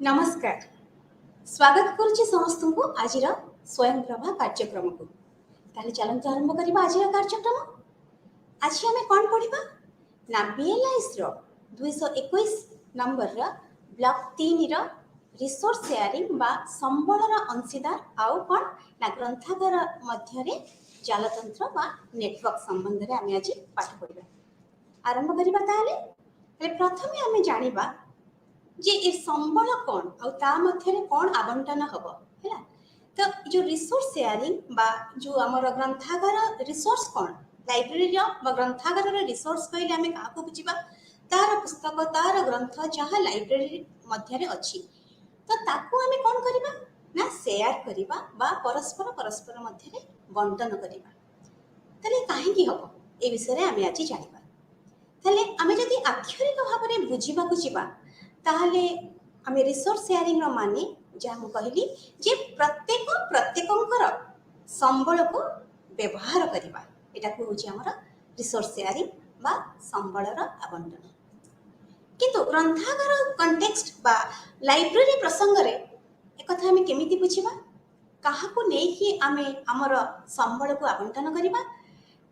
नमस्कार। स्वागत करुच्ची समस्त को आज स्वयं प्रभा कार्यक्रम को। ताले चलंतु आरंभ करिबा आज कार्यक्रम। आज आमे कोन पढिबा ना बीएलआईएस रो 221 नंबर रा ब्लॉक 3 रो रिसोर्स शेयरिंग बा संबळर अंशीदार आउ कोन ना ग्रंथागार मध्य रे जालतंत्र बा नेटवर्क संबंध रे आमे आज पाठ पढिबा। आरंभ करिबा ताले प्रथमे आमे जानिबा जे ए संबल कौन आ ता मध्य कौन आवंटन हम है तो जो रिसोर्स शेयरिंग बा जो आमर ग्रंथागार रिसोर्स कौन लाइब्रेरी ग्रंथागार रिसोर्स कहले आम क्या बुझा तार पुस्तक तार ग्रंथ जहाँ लाइब्रेरी मध्य अच्छी तो ताकू आम कौन करवा ना शेयर करवा बा परस्पर परस्पर मध्य बंटन करवा ताले कहीं हम ए विषय आम आज जाना ताले आम जदि आक्षरिक भाव में बुझा जावा ताहले आमे रिसोर्स शेयरिंग रो माने जहाँ कहली जे प्रत्येक प्रत्येकंकर संबल को व्यवहार करवा एटा को होची हमर रिसोर्स शेयरिंग बा संबलर आवंटन। किंतु ग्रंथागार कंटेक्स्ट बा लाइब्रेरी प्रसंग रे एक कथा हमें केमिति बुझिबा काहा को नै कि आमे हमर संबल को आवंटन करवा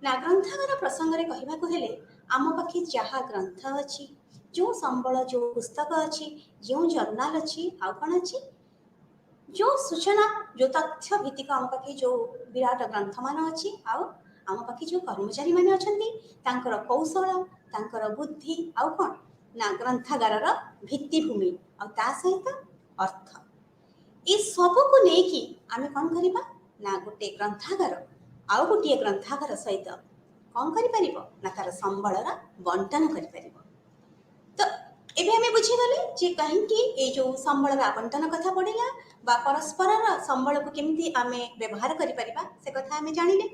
ना ग्रंथागार प्रसंग रे कहबा को हेले आम पाखे जहाँ ग्रंथ अछि जो संबल जो पुस्तक अच्छी जो जर्नाल अच्छी आउ कौन अच्छी जो सूचना जो तथ्य भित्तिक आम पाखे जो विराट ग्रंथ मान अच्छी आउ आम पाखे जो कर्मचारी मान अच्छा कौशल तांकर बुद्धि आउ कौन ना ग्रंथागार भित्तिभूमि आ सहित अर्थ ये सब को लेकिन आम कौन करवा ना गोटे ग्रंथागार आउ गोटे ग्रंथागार सहित कौन कर ना तार संबलर बंटन कर तो एबे हमें बुझीगले जे कहीं ये जो संबल आवंटन कथा पड़ेगा बा परस्पर संबल को केमती आमे व्यवहार करि परिबा से कथा हमें जानिले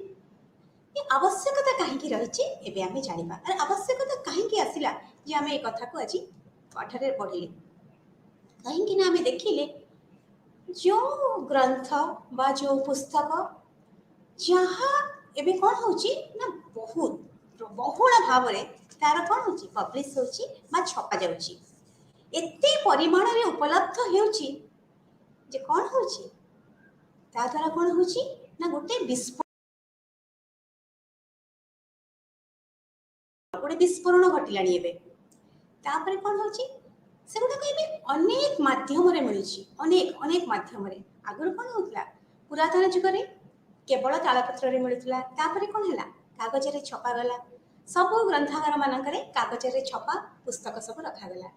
ये आवश्यकता कहीं रही एबे हमें जानिबा अरे आवश्यकता कहीं आसिला जे हमें ये कथा को आज पाठरे पढ़िले कहीं ना हमें देखिले जो ग्रंथ बा जो पुस्तक जहाँ एबे कौन होची ना बहुत बहुल भाव में तार कौन होची पब्लिश होची बा छपा जाउची एते परिमाण रे उपलब्ध हेउची जे कौन होची ता द्वारा कौन होची ना गोटे विस्फोरण घटिलानी एबे तापरे कौन होची से गुडा कहबे अनेक माध्यम रे मिलुची अनेक अनेक माध्यम रे आगुर कौन होतला पुरातन जुग रे केवल तालपत्र रे मिलुतला तापरे कौन हैला कागज रे छपा गला सब ग्रंथागार मानकरे कागज रे छपा पुस्तक सब रखा गला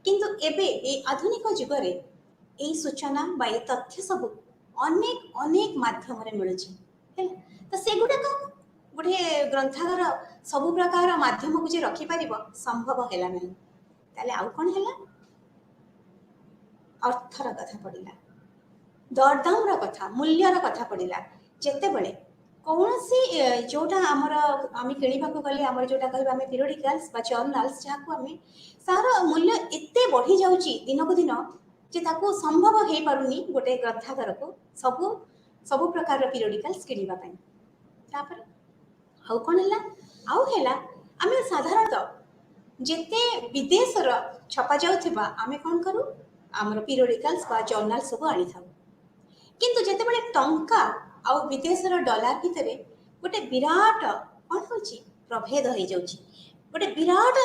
किंतु एबे ए आधुनिक जुग रे ए सूचना बा ए तथ्य सब अनेक अनेक माध्यम रे मिलुची हैला तो सेगुडा को गोटे ग्रंथागार सब प्रकार माध्यम को जे रखी पारिबो संभव हैला नै ताले आउ कोन हैला अर्थर कथा पड़िला दरदाम रा कथा मूल्यर कथा पड़िला जेते बेले कौन सी जोटा आमर आम किणवा गले आम जोटा कह पीरियडिकल्स जर्नाल्स जहाँ को आम सार मूल्य एते बढ़ी जाऊँगी दिन को दिन जे ताको संभव हो पारुनी गोटे ग्रंथागार को सबु सबु प्रकार पीरियडिकल्स किणवाई तापर आउ कौन है आउ है आम साधारणतः जेते विदेश छपा जाउथिबा आमे कौन करूँ आमर पीरियडिकल्स जर्नाल सब आनी था किंतु जेते बड़े टंका आ विदेश डॉलर भितर गोटे विराट कौन हो प्रभेद हो जाऊँगी गोटे विराट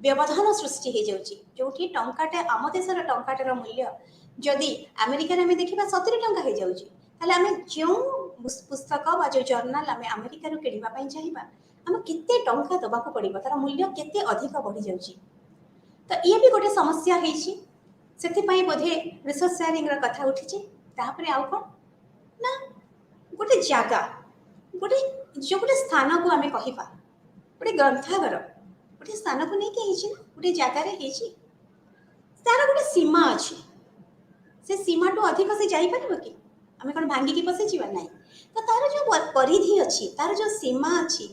व्यवधान सृष्टि हो जाऊँगी जो टंकाटे आम देशर टंकाटर मूल्य जदि अमेरिका आम देखा 70 टंका हो जाऊँगी ताले आम जो पुस्तक बा जो जर्नाल आम अमेरिकार किणवाई चाहिए आम केते टंका दबाक पड़ो तार मूल्य केते अधिक बढ़ी जाऊँगी तो ये भी गोटे समस्या से बोधे रिसर्च शेयरिंग कथा उठी तापर आउ कौन ना गोटे जगह गोटे जो गोटे स्थान को आम कह गोटे ग्रंथागार गोटे स्थान को लेकिन गोटे जगार तार गोटे सीमा अच्छी से सीमा टू अधिक से जापर कि आम कौन भांगिकी पशि जा ना तो तार जो परिधि अच्छी तार जो सीमा अच्छी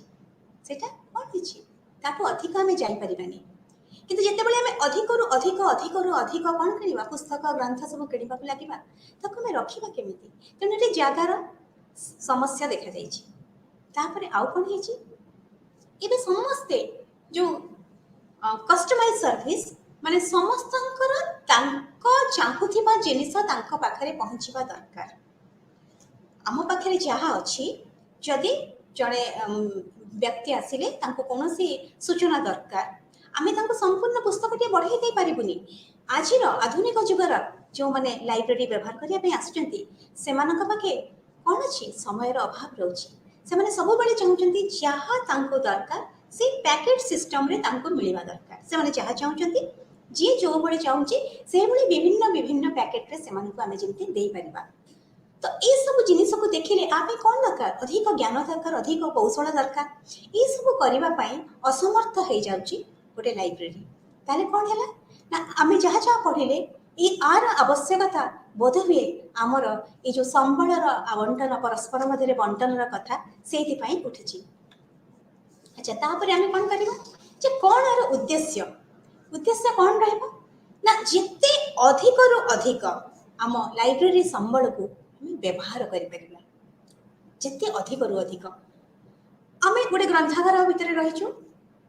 सेटा कौन ताठू अधिक आम जापरानी किंतु जितेबाला आम अधिक रु अधिक अधिक रु अधिक कौन किणवा पुस्तक ग्रंथ सब किणवा लगे ताको आम रखा केमी तेणु ये जगार समस्या देखा जापर आउ कौन है समस्ते जो कस्टमाइज सर्विस ମାନେ ସମସ୍ତଙ୍କର ତାଙ୍କ ଚାହୁଁଥିବା ଜିନିଷ ତାଙ୍କ ପାଖରେ ପହଞ୍ଚିବା ଦରକାର। ଆମ ପାଖରେ ଯାହା ଅଛି, ଯଦି ଜଣେ ବ୍ୟକ୍ତି ଆସିଲେ ତାଙ୍କୁ କୌଣସି ସୂଚନା ଦରକାର, ଆମେ ତାଙ୍କୁ ସମ୍ପୂର୍ଣ୍ଣ ପୁସ୍ତକଟିଏ ବଢ଼େଇ ଦେଇପାରିବୁନି। ଆଜିର ଆଧୁନିକ ଯୁଗର ଯେଉଁମାନେ ଲାଇବ୍ରେରୀ ବ୍ୟବହାର କରିବା ପାଇଁ ଆସୁଛନ୍ତି, ସେମାନଙ୍କ ପାଖେ କ'ଣ ଅଛି? ସମୟର ଅଭାବ ରହୁଛି। ସେମାନେ ସବୁବେଳେ ଚାହୁଁଛନ୍ତି ଯାହା ତାଙ୍କୁ ଦରକାର ସେଇ ପ୍ୟାକେଟ୍ ସିଷ୍ଟମରେ ତାଙ୍କୁ ମିଳିବା ଦରକାର। ସେମାନେ ଯାହା ଚାହୁଁଛନ୍ତି, ଯିଏ ଯେଉଁଭଳି ଚାହୁଁଛି ସେଇଭଳି ବିଭିନ୍ନ ବିଭିନ୍ନ ପ୍ୟାକେଟରେ ସେମାନଙ୍କୁ ଆମେ ଯେମିତି ଦେଇପାରିବା। ତ ଏସବୁ ଜିନିଷକୁ ଦେଖିଲେ ଆମେ କ'ଣ ଦରକାର? ଅଧିକ ଜ୍ଞାନ ଦରକାର, ଅଧିକ କୌଶଳ ଦରକାର। ଏସବୁ କରିବା ପାଇଁ ଅସମର୍ଥ ହେଇଯାଉଛି ଗୋଟେ ଲାଇବ୍ରେରୀ। ତାହେଲେ କ'ଣ ହେଲା ନା, ଆମେ ଯାହା ଯାହା ପଢ଼ିଲେ ଆର ଆବଶ୍ୟକତା ବୋଧହୁଏ ଆମର ଏଇ ଯେଉଁ ସମ୍ବଳର ଆବଣ୍ଟନ, ପରସ୍ପର ମଧ୍ୟରେ ବଣ୍ଟନର କଥା, ସେଇଥିପାଇଁ ଉଠିଛି। ଆଚ୍ଛା, ତାପରେ ଆମେ କ'ଣ କରିବା? ଯେ କ'ଣ ଏହାର ଉଦ୍ଦେଶ୍ୟ? ଉଦ୍ଦେଶ୍ୟ କ'ଣ ରହିବ ନା, ଯେତେ ଅଧିକରୁ ଅଧିକ ଆମ ଲାଇବ୍ରେରୀ ସମ୍ବଳକୁ ଆମେ ବ୍ୟବହାର କରିପାରିବା। ଯେତେ ଅଧିକରୁ ଅଧିକ ଆମେ ଗୋଟେ ଗ୍ରନ୍ଥାଗାର ଭିତରେ ରହିଛୁ,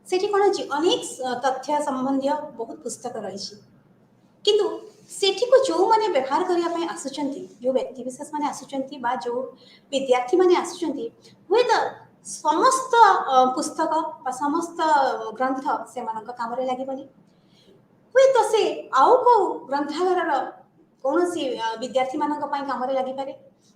ସେଠି କ'ଣ ଅଛି? ଅନେକ ତଥ୍ୟ ସମ୍ବନ୍ଧୀୟ ବହୁତ ପୁସ୍ତକ ରହିଛି। କିନ୍ତୁ ସେଠିକୁ ଯେଉଁମାନେ ବ୍ୟବହାର କରିବା ପାଇଁ ଆସୁଛନ୍ତି, ଯେଉଁ ବ୍ୟକ୍ତିବିଶେଷ ମାନେ ଆସୁଛନ୍ତି ବା ଯେଉଁ ବିଦ୍ୟାର୍ଥୀମାନେ ଆସୁଛନ୍ତି, ହୁଏତ ସମସ୍ତ ପୁସ୍ତକ ବା ସମସ୍ତ ଗ୍ରନ୍ଥ ସେମାନଙ୍କ କାମରେ ଲାଗିବନି। ହୁଏତ ସେ ଆଉ କେଉଁ ଗ୍ରନ୍ଥାଗାରର କୌଣସି ବିଦ୍ୟାର୍ଥୀମାନଙ୍କ ପାଇଁ କାମରେ ଲାଗିପାରେ।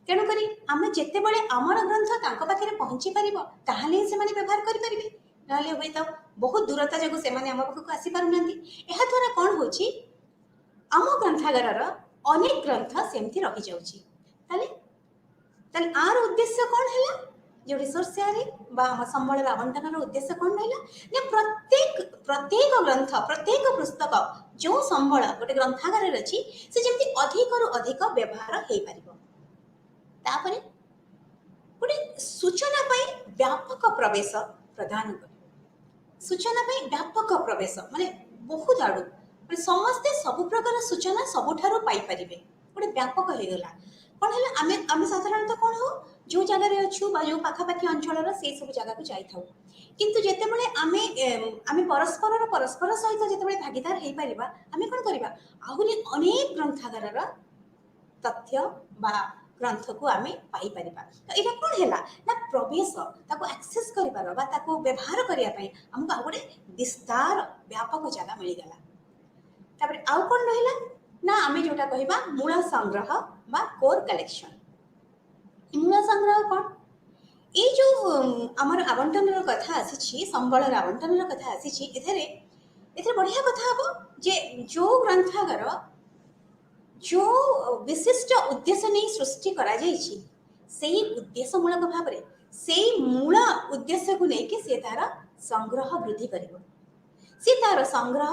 ତେଣୁକରି ଆମେ ଯେତେବେଳେ ଆମର ଗ୍ରନ୍ଥ ତାଙ୍କ ପାଖରେ ପହଞ୍ଚି ପାରିବ, ତାହେଲେ ହିଁ ସେମାନେ ବ୍ୟବହାର କରିପାରିବେ। ନହେଲେ ହୁଏତ ବହୁତ ଦୂରତା ଯୋଗୁଁ ସେମାନେ ଆମ ପାଖକୁ ଆସିପାରୁନାହାନ୍ତି। ଏହାଦ୍ୱାରା କ'ଣ ହେଉଛି? ଆମ ଗ୍ରନ୍ଥାଗାରର ଅନେକ ଗ୍ରନ୍ଥ ସେମିତି ରହିଯାଉଛି। ତାହେଲେ ତାହେଲେ ଆର ଉଦ୍ଦେଶ୍ୟ କ'ଣ ହେଲା? ଯେଉଁ ରିସୋର୍ସ ସେୟାରିଂ ବା ଆମ ସମ୍ବଳର ଆବଣ୍ଟନର ଉଦ୍ଦେଶ୍ୟ କ'ଣ ରହିଲା ନା, ପ୍ରତ୍ୟେକ ଗ୍ରନ୍ଥ, ପ୍ରତ୍ୟେକ ପୁସ୍ତକ, ଯେଉଁ ସମ୍ବଳ ଗୋଟେ ଗ୍ରନ୍ଥାଗାରରେ ଅଛି, ସେ ଯେମିତି ଅଧିକରୁ ଅଧିକ ବ୍ୟବହାର ହେଇପାରିବ। ତାପରେ ଗୋଟେ ସୂଚନା ପାଇଁ ବ୍ୟାପକ ପ୍ରବେଶ ପ୍ରଦାନ କରିବ। ସୂଚନା ପାଇଁ ବ୍ୟାପକ ପ୍ରବେଶ ମାନେ ବହୁତ ଆଡ଼ୁ ସମସ୍ତେ ସବୁ ପ୍ରକାର ସୂଚନା ସବୁଠାରୁ ପାଇପାରିବେ। ଗୋଟେ ବ୍ୟାପକ ହେଇଗଲା। କ'ଣ ହେଲା? ଆମେ ସାଧାରଣତଃ କ'ଣ ହଉ, ଯେଉଁ ଜାଗାରେ ଅଛୁ ବା ଯେଉଁ ପାଖାପାଖି ଅଞ୍ଚଳର ସେଇ ସବୁ ଜାଗାକୁ ଯାଇଥାଉ। କିନ୍ତୁ ଯେତେବେଳେ ଆମେ ପରସ୍ପର ସହିତ ଯେତେବେଳେ ଭାଗିଦାର ହେଇପାରିବା, ଆମେ କ'ଣ କରିବା? ଆହୁରି ଅନେକ ଗ୍ରନ୍ଥାଗାରର ତଥ୍ୟ ବା ଗ୍ରନ୍ଥକୁ ଆମେ ପାଇପାରିବା। ତ ଏଇଟା କ'ଣ ହେଲା ନା, ପ୍ରବେଶ, ତାକୁ ଆକ୍ସେସ୍ କରିବାର ବା ତାକୁ ବ୍ୟବହାର କରିବା ପାଇଁ ଆମକୁ ଆଉ ଗୋଟେ ବିସ୍ତାର ବ୍ୟାପକ ଜାଗା ମିଳିଗଲା। ତାପରେ ଆଉ କ'ଣ ରହିଲା ନା, ଆମେ ଯେଉଁଟା କହିବା ମୂଳ ସଂଗ୍ରହ ବା କୋର୍ କଲେକ୍ସନ୍। ମୂଳ ସଂଗ୍ରହ କ'ଣ? ଏଇ ଯେଉଁ ଆମର ଆବଣ୍ଟନର କଥା ଆସିଛି, ସମ୍ବଳର ଆବଣ୍ଟନର କଥା ଆସିଛି, ଏଥିରେ ବଢ଼ିଆ କଥା ହେବ ଯେ ଯେଉଁ ଗ୍ରନ୍ଥାଗାର ଯେଉଁ ବିଶିଷ୍ଟ ଉଦ୍ଦେଶ୍ୟ ନେଇ ସୃଷ୍ଟି କରାଯାଇଛି, ସେଇ ଉଦ୍ଦେଶ୍ୟମୂଳକ ଭାବରେ ସେଇ ମୂଳ ଉଦ୍ଦେଶ୍ୟକୁ ନେଇକି ସେ ତାର ସଂଗ୍ରହ ବୃଦ୍ଧି କରିବ। ସେ ତାର ସଂଗ୍ରହ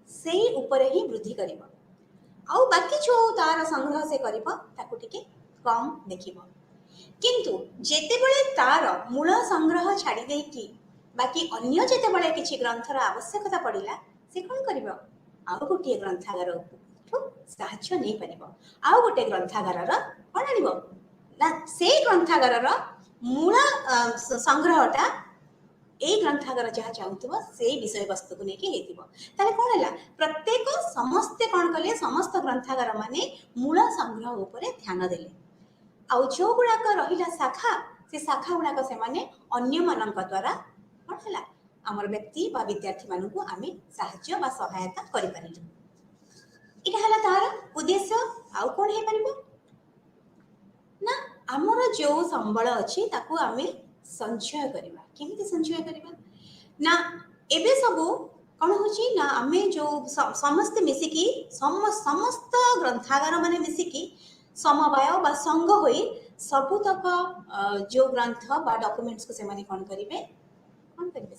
ସେଇ ଉପରେ ହିଁ ବୃଦ୍ଧି କରିବ। ଆଉ ବାକି ଯେଉଁ ତାର ସଂଗ୍ରହ ସେ କରିବ, ତାକୁ ଟିକେ କମ୍ ଦେଖିବ। କିନ୍ତୁ ଯେତେବେଳେ ତାର ମୂଳ ସଂଗ୍ରହ ଛାଡ଼ି ଦେଇକି ବାକି ଅନ୍ୟ ଯେତେବେଳେ କିଛି ଗ୍ରନ୍ଥର ଆବଶ୍ୟକତା ପଡ଼ିଲା, ସେ କ'ଣ କରିବ? ଆଉ ଗୋଟିଏ ଗ୍ରନ୍ଥାଗାର ସାହାଯ୍ୟ ନେଇପାରିବ। ଆଉ ଗୋଟେ ଗ୍ରନ୍ଥାଗାରର କ'ଣ ଆଣିବ ନା, ସେଇ ଗ୍ରନ୍ଥାଗାରର ମୂଳ ସଂଗ୍ରହଟା ଏଇ ଗ୍ରନ୍ଥାଗାର ଯାହା ଚାହୁଁଥିବ ସେଇ ବିଷୟବସ୍ତୁକୁ ନେଇକି ହେଇଥିବ। ତାହେଲେ କ'ଣ ହେଲା? ସମସ୍ତେ କ'ଣ କଲେ? ସମସ୍ତ ଗ୍ରନ୍ଥାଗାର ମାନେ ମୂଳ ସଂଗ୍ରହ ଉପରେ ଧ୍ୟାନ ଦେଲେ। ଆଉ ଯେଉଁ ଗୁଡ଼ାକ ରହିଲା ଶାଖା, ସେ ଶାଖା ଗୁଡ଼ାକ ସେମାନେ ଅନ୍ୟମାନଙ୍କ ଦ୍ୱାରା କ'ଣ ହେଲା? ଆମର ବ୍ୟକ୍ତି ବା ବିଦ୍ୟାର୍ଥୀମାନଙ୍କୁ ଆମେ ସାହାଯ୍ୟ ବା ସହାୟତା କରିପାରିଲୁ। ଏଇଟା ହେଲା ତାର ଉଦ୍ଦେଶ୍ୟ। ଆଉ କ'ଣ ହେଇପାରିବ ନା, ଆମର ଯେଉଁ ସମ୍ବଳ ଅଛି ତାକୁ ଆମେ ସଞ୍ଚୟ କରିବା। କେମିତି ସଞ୍ଚୟ କରିବା ନା, ଏବେ ସବୁ କ'ଣ ହେଉଛି ନା, ଆମେ ଯେଉଁ ସମସ୍ତେ ମିଶିକି ସମସ୍ତ ଗ୍ରନ୍ଥାଗାର ମାନେ ମିଶିକି ସମବାୟ ବା ସଂଘ ହୋଇ ସବୁତକ ଯେଉଁ ଗ୍ରନ୍ଥ ବା ଡକୁମେଣ୍ଟସକୁ ସେମାନେ କ'ଣ କରିବେ?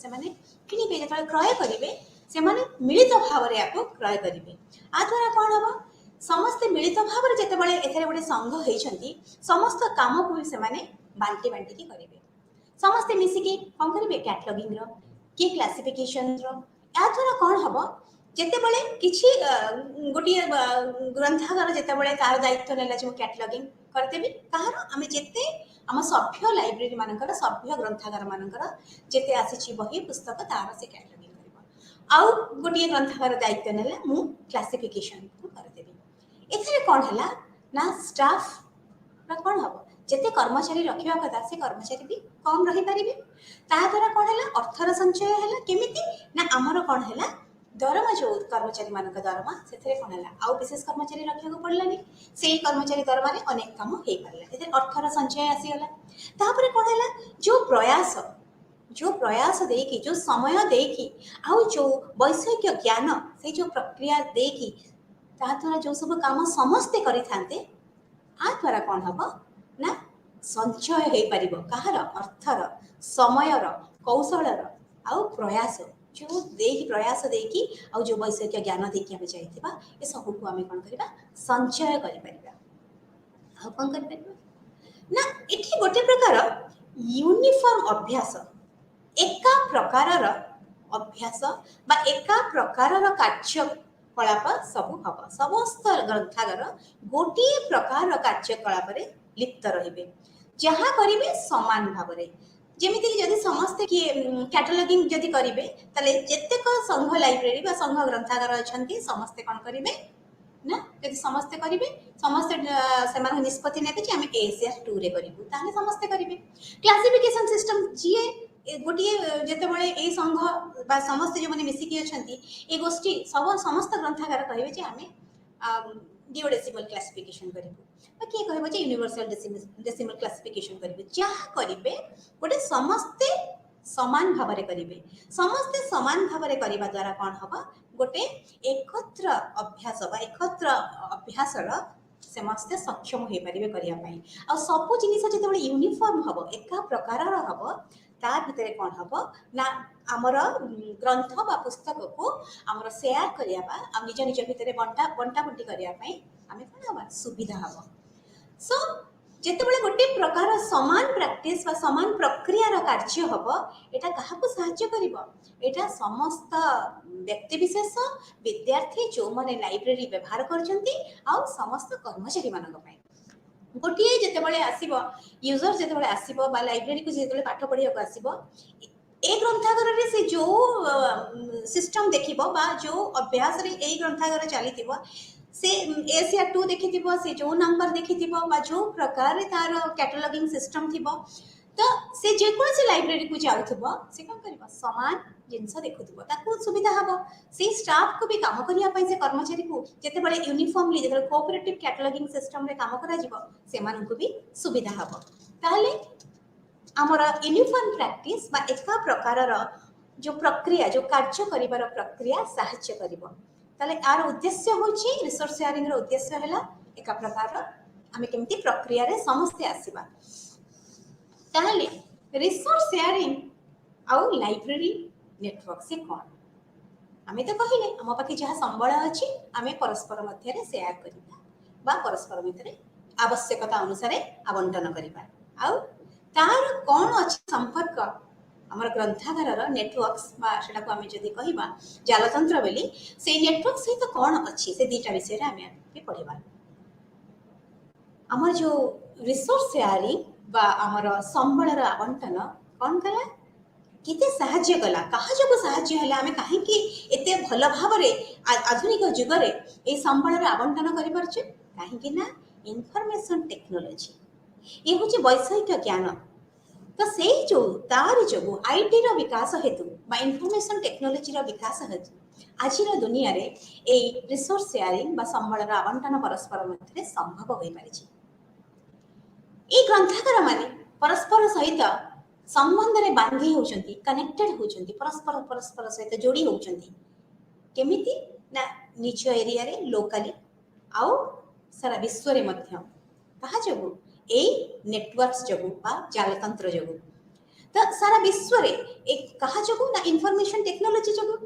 ସେମାନେ କିଣିବେ। ଯେତେବେଳେ କ୍ରୟ କରିବେ, ସେମାନେ ମିଳିତ ଭାବରେ ୟାକୁ କ୍ରୟ କରିବେ। ଆ ଦ୍ୱାରା କ'ଣ ହେବ? ସମସ୍ତେ ମିଳିତ ଭାବରେ ଯେତେବେଳେ ଏଥିରେ ଗୋଟେ ସଂଘ ହେଇଛନ୍ତି, ସମସ୍ତ କାମକୁ ବି ସେମାନେ ବାଣ୍ଟିକି କରିବେ। ସମସ୍ତେ ମିଶିକି କ'ଣ କରିବେ? କ୍ୟାଟଲଗିଂର, କିଏ କ୍ଲାସିଫିକେସନର। ଏହାଦ୍ୱାରା କ'ଣ ହେବ? ଯେତେବେଳେ କିଛି ଗୋଟିଏ ଗ୍ରନ୍ଥାଗାର ଯେତେବେଳେ ତାର ଦାୟିତ୍ୱ ନେଲା ଯେ ମୁଁ କ୍ୟାଟଲଗିଂ କରିଦେବି, କାହାର? ଆମେ ଯେତେ ଆମ ସଭ୍ୟ ଲାଇବ୍ରେରୀ ମାନଙ୍କର, ସଭ୍ୟ ଗ୍ରନ୍ଥାଗାର ମାନଙ୍କର ଯେତେ ଆସିଛି ବହି ପୁସ୍ତକ, ତାର ସେ କ୍ୟାଟଲଗିଂ କରିବ। आउ गोटे ग्रंथागार दायित्व नेला मु क्लासिफिकेशन करदेवी एथरे कौन है ना स्टाफ कौन हम जिते कर्मचारी रखा कथा से कर्मचारी भी कम रही पारे ताद्वारा कौन है अर्थर संचय है केमिति ना आमर कौन है दरमा जो कर्मचारी मान दरमा से कौन है आउ विशेष कर्मचारी रखा पड़लानी से कर्मचारी दरमा अनेक कम हो पारा अर्थर संचय आसीगला तापर कौन है जो प्रयास देकी जो समय देकी आउ जो वैषयिक ज्ञान से जो प्रक्रिया देकी ताद्वारा जो सब काम समस्ते करि थांते आ द्वारा कौन हम ना संचय हो पार कहार अर्थर समयर कौशलर आउ प्रयास जो देकी प्रयास देकी आउ जो वैषयिक ज्ञान देकी आम जाइथिबा ए सब को आम कौन करबा संचय करि परिबा आ कौन करि परिबा ना एठी गोटे प्रकार यूनिफॉर्म अभ्यास एका प्रकारर अभ्यास बा एका प्रकारर कार्यकलाप सब हम समस्त ग्रंथागार गोटे प्रकार कार्यकलाप लिप्त रहिबे जहाँ करिवे समान भाव में जेमिति कि जदि समस्त किए कैटलॉगिंग जदि करिवे तले जेतेक संघ लाइब्रेरी बा संघ ग्रंथागार अछंती समस्ते कोन करिवे ना जदि समस्ते करिवे समस्ते सेमान निष्पत्ति नेबे कि आमे एसीआर 2 रे करिवु ताले समस्ते करिवे क्लासिफिकेशन सिस्टम जिए गोटे जितेबाला ये संघ बा समस्त जो मैंने मिसिकी अच्छा ये गोष्ठी सब समस्त ग्रंथागार कहे जे आम डिओडेसिमल क्लासिफिकेशन करूँ किए कह यूनिवर्सल डेसिमल क्लासिफिकेशन करेंगे जहाँ करेंगे गोटे समस्ते समान भाव में करेंगे समस्ते समान भाव में करने द्वारा कौन हम गोटे एकत्र अभ्यास एकत्र अभ्यास समस्ते सक्षम हो पारे करने आ सब जिन जो यूनिफॉर्म हम एका प्रकार हम ता भितर कौन हम ना आमर ग्रंथ बा पुस्तक को आमर शेयर करने निज निज भितर बंटा बंटी करने आम कौन हम सुविधा हम सो जितेबाला गोटे प्रकार समान प्रैक्टिस बा समान प्रक्रियार कार्य हम एटा काहाकू साहाय्य करिवो एटा समस्त व्यक्तिविशेष विद्यार्थी जो माने लाइब्रेरी व्यवहार करछंती आ समस्त कर्मचारी मानक पय गोटे जितेबाला आसीबो यूजर जितेबाला आसीबो बा लाइब्रेरी को जितेबाला पाठ पढ़िया को आसीबो ए ग्रंथागार रे से जो सिस्टम देखिबो बा जो अभ्यास रे ए ग्रंथागार चलीथिबो से एसीआर 2 देखिथिबो से जो नंबर देखिथिबो बा जो प्रकार तार कैटलॉगिंग सिस्टम थिबो तो से जे कोन से लाइब्रेरी को जाउथिबो से कोन करबो समान जिंस देखुथिबो ताकू सुविधा हबो से स्टाफ को भी काम करिया पई से कर्मचारी को जते बडे यूनिफॉर्मली जते कोऑपरेटिव कैटलॉगिंग सिस्टम रे काम करा जिवो से मानन को भी सुविधा हबो ताले हमर यूनिफॉर्म प्रैक्टिस बा एका प्रकारर जो प्रक्रिया जो कार्य करिवार प्रक्रिया सहाय्य करिवो ताले आर उद्देश्य होची रिसोर्स शेयरिंग रो उद्देश्य हैला एका प्रकार आमे केमती प्रक्रिया रे समस्ते आसीबा ताले रिसोर्स शेयरिंग आउ लाइब्रेरी नेटवर्क से कोन आमे तो कहिले हम पाखे जहा संबळ अछि आमे परस्पर मध्य रे शेयर करिबा बा परस्पर मध्य रे आवश्यकता अनुसार आवंटन करिबा आउ तार कोन अछि संपर्क आमर ग्रंथागार नेटवर्क्स बा सेटा को आमे जदी कहिबा जालतंत्र बेली से नेटवर्क सहित कोन अछि से दीटा विषय रे आमे पे पढिबा आमर जो रिसोर्स शेयरिंग बा आमर संबळर आवंटन कोन कला किते सहाय्य कला कहा जो सहाय्य हला आमे काहे कि एते भल भाव रे आधुनिक जुग रे ए संबळर आवंटन करि परछे काहे कि ना इंफॉर्मेशन टेक्नोलॉजी ये होचे वैषयिक ज्ञान तो से जो तार जो आईटी रो विकास हेतु बा इंफॉर्मेशन टेक्नोलॉजी रो विकास हेतु आज दुनिया रे ए रिसोर्स शेयरिंग बा संबळर आवंटन परस्पर मध्य संभव होई पारिछि ए ग्रंथागार माने परस्पर सहित संबंध रे बांधी होचंती कनेक्टेड होचंती परस्पर परस्पर सहित जोड़ी होचंती केमिति ना निज एरिया रे लोकली आउ सारा विश्व रे मध्य कहा जगु ए नेटवर्क्स जगु बा जालतंत्र जगु तो सारा विश्व रे एक कहा जगु ना इंफॉर्मेशन टेक्नोलॉजी जगु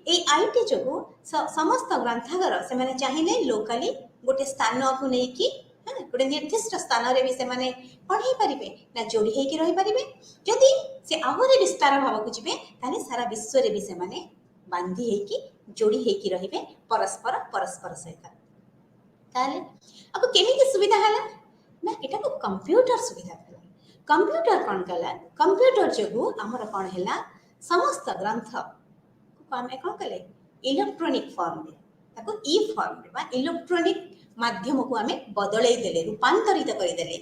ए आईटी जगु समस्त ग्रंथागार से माने चाहिए लोकली गोटे स्थान को नै कि गोटे निर्दिष्ट स्थान रे भी से माने पढ़ाई पारिबे ना जोड़ी हेकि रही पारिबे जदि से आहुरे विस्तार भाव को जिबे ताने सारा विश्व रे भी से माने बांधी हेकि जोड़ी हेकि रहिबे परस्पर परस्पर सहित ताले अब केमिति सुविधा हला ना एटा को कंप्यूटर सुविधा कला कंप्यूटर कोन कला कंप्यूटर जगु हमर कोन हैला समस्त ग्रंथ को आम कौन कले इलेक्ट्रोनिक फॉर्म ताको ई फॉर्म बा इलेक्ट्रोनिक माध्यम को आम बदल देले रूपांतरित करदेले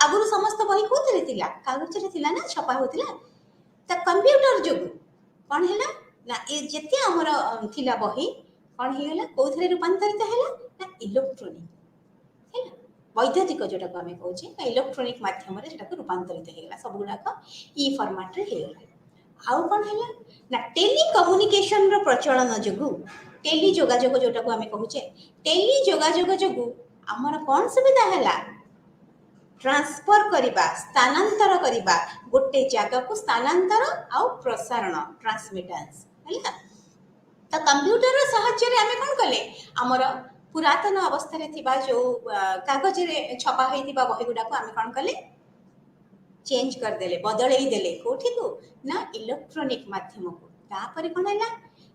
आगुरी समस्त बही कौन थिला कागज थिला ना छपा होतिला ता कंप्यूटर जो कौन है ना ये जेते हमर थिला बही कौन हो गला कोथरे रूपांतरित हैला ना इलेक्ट्रोनिक है वैद्युतिक जोटा को आम कहे इलेक्ट्रोनिक माध्यम रूपांतरित होगा सब गुड़ाक ई फॉर्मेट रे होगा आउ कौन है ना टेलीकम्युनिकेशन रो प्रचलन जोगु टेली जोगाजोग जोटा को आम कहे टेली जोगाजोग जोगु आमर कौन सुविधा है ट्रांसफर करवा स्थानांतर करवा गोटे जगह को स्थानांतर आउ प्रसारण ट्रांसमिटेंस है तो कंप्यूटर साहाय्य आम कौन कले आमर पुरातन अवस्था थिबा जो कागज रे छपा होइतिबा बही गुडा को आम कौन कले चेंज कर देले बदलई देले कोठी को ना इलेक्ट्रॉनिक माध्यम को तापर कोन हैला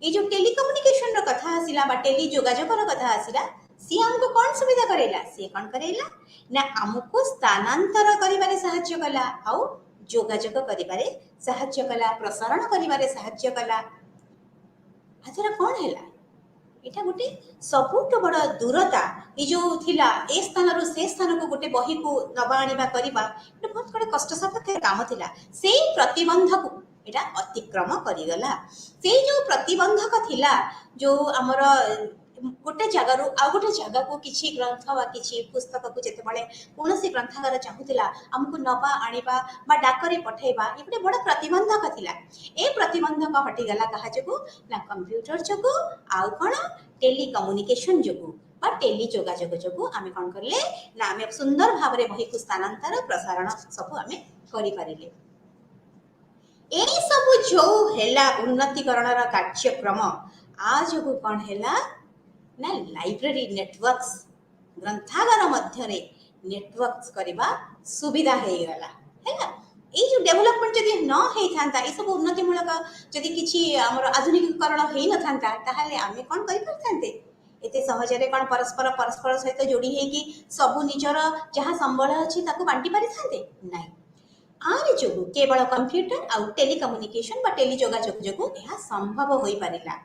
ए जो टेलीकम्युनिकेशन रो कथा आसिला बा टेली जोगाजोग रो कथा आसिला सी हमको कौन सुविधा करेला सी कौन करेला ना हमको स्थानांतर करिबारे सहाय्य कला आउ जोगाजोग करिबारे सहाय्य कला प्रसारण करिबारे सहाय्य कला आथरा कौन हैला एटा गोटे सबुठ बड़ दूरता ये जो थिला ए स्थान रो से स्थान को गोटे बही को नबा आनिबा करिबा एटा बहुत बड़ कष्ट सापेक्ष काम थिला सेही प्रतिबंधक एटा अतिक्रम करिगला से जो प्रतिबंधक थिला जो हमर गोटे जगार आ गोटे जगह को किसी ग्रंथ बा किसी पुस्तक को जिते बड़े कौन सी ग्रंथगार चाहूला आमको नवा आनिबा बा डाकरे पठेबा ये गोटे बड़ प्रतिबंधक थिला ए प्रतिबंधक हटिगला कहा जोगु ना कंप्यूटर जोगु आउ कौन टेलीकम्युनिकेशन जोगु बा टेली जोगाजोग जोगु आमे कौन करले ना आमे सुंदर भाव रे बही को स्थानांतर प्रसारण सब आमे करि पारिले ए सब जो हेला उन्नतिकरण रा कार्यक्रम आ जोगु कौन हेला ना लाइब्रेरी नेटवर्क्स ग्रंथागार मध्य नेटवर्क्स करवा सुविधा हो गला है ना ये जो डेवलपमेंट जदि न होता ये सब उन्नतिमूलक जदि किसी आमर आधुनिकीकरण हो न था ताहले आमे कौन कर पारते एते सहजरे कौन परस्पर परस्पर सहित जोड़ी होगी सबू निजर जहाँ संबल अच्छी बांटी पारि थांते नहीं आर जो केवल कंप्यूटर आउ टेलीकम्युनिकेशन बा टेली जोगाजोग जो यह संभव हो पारिला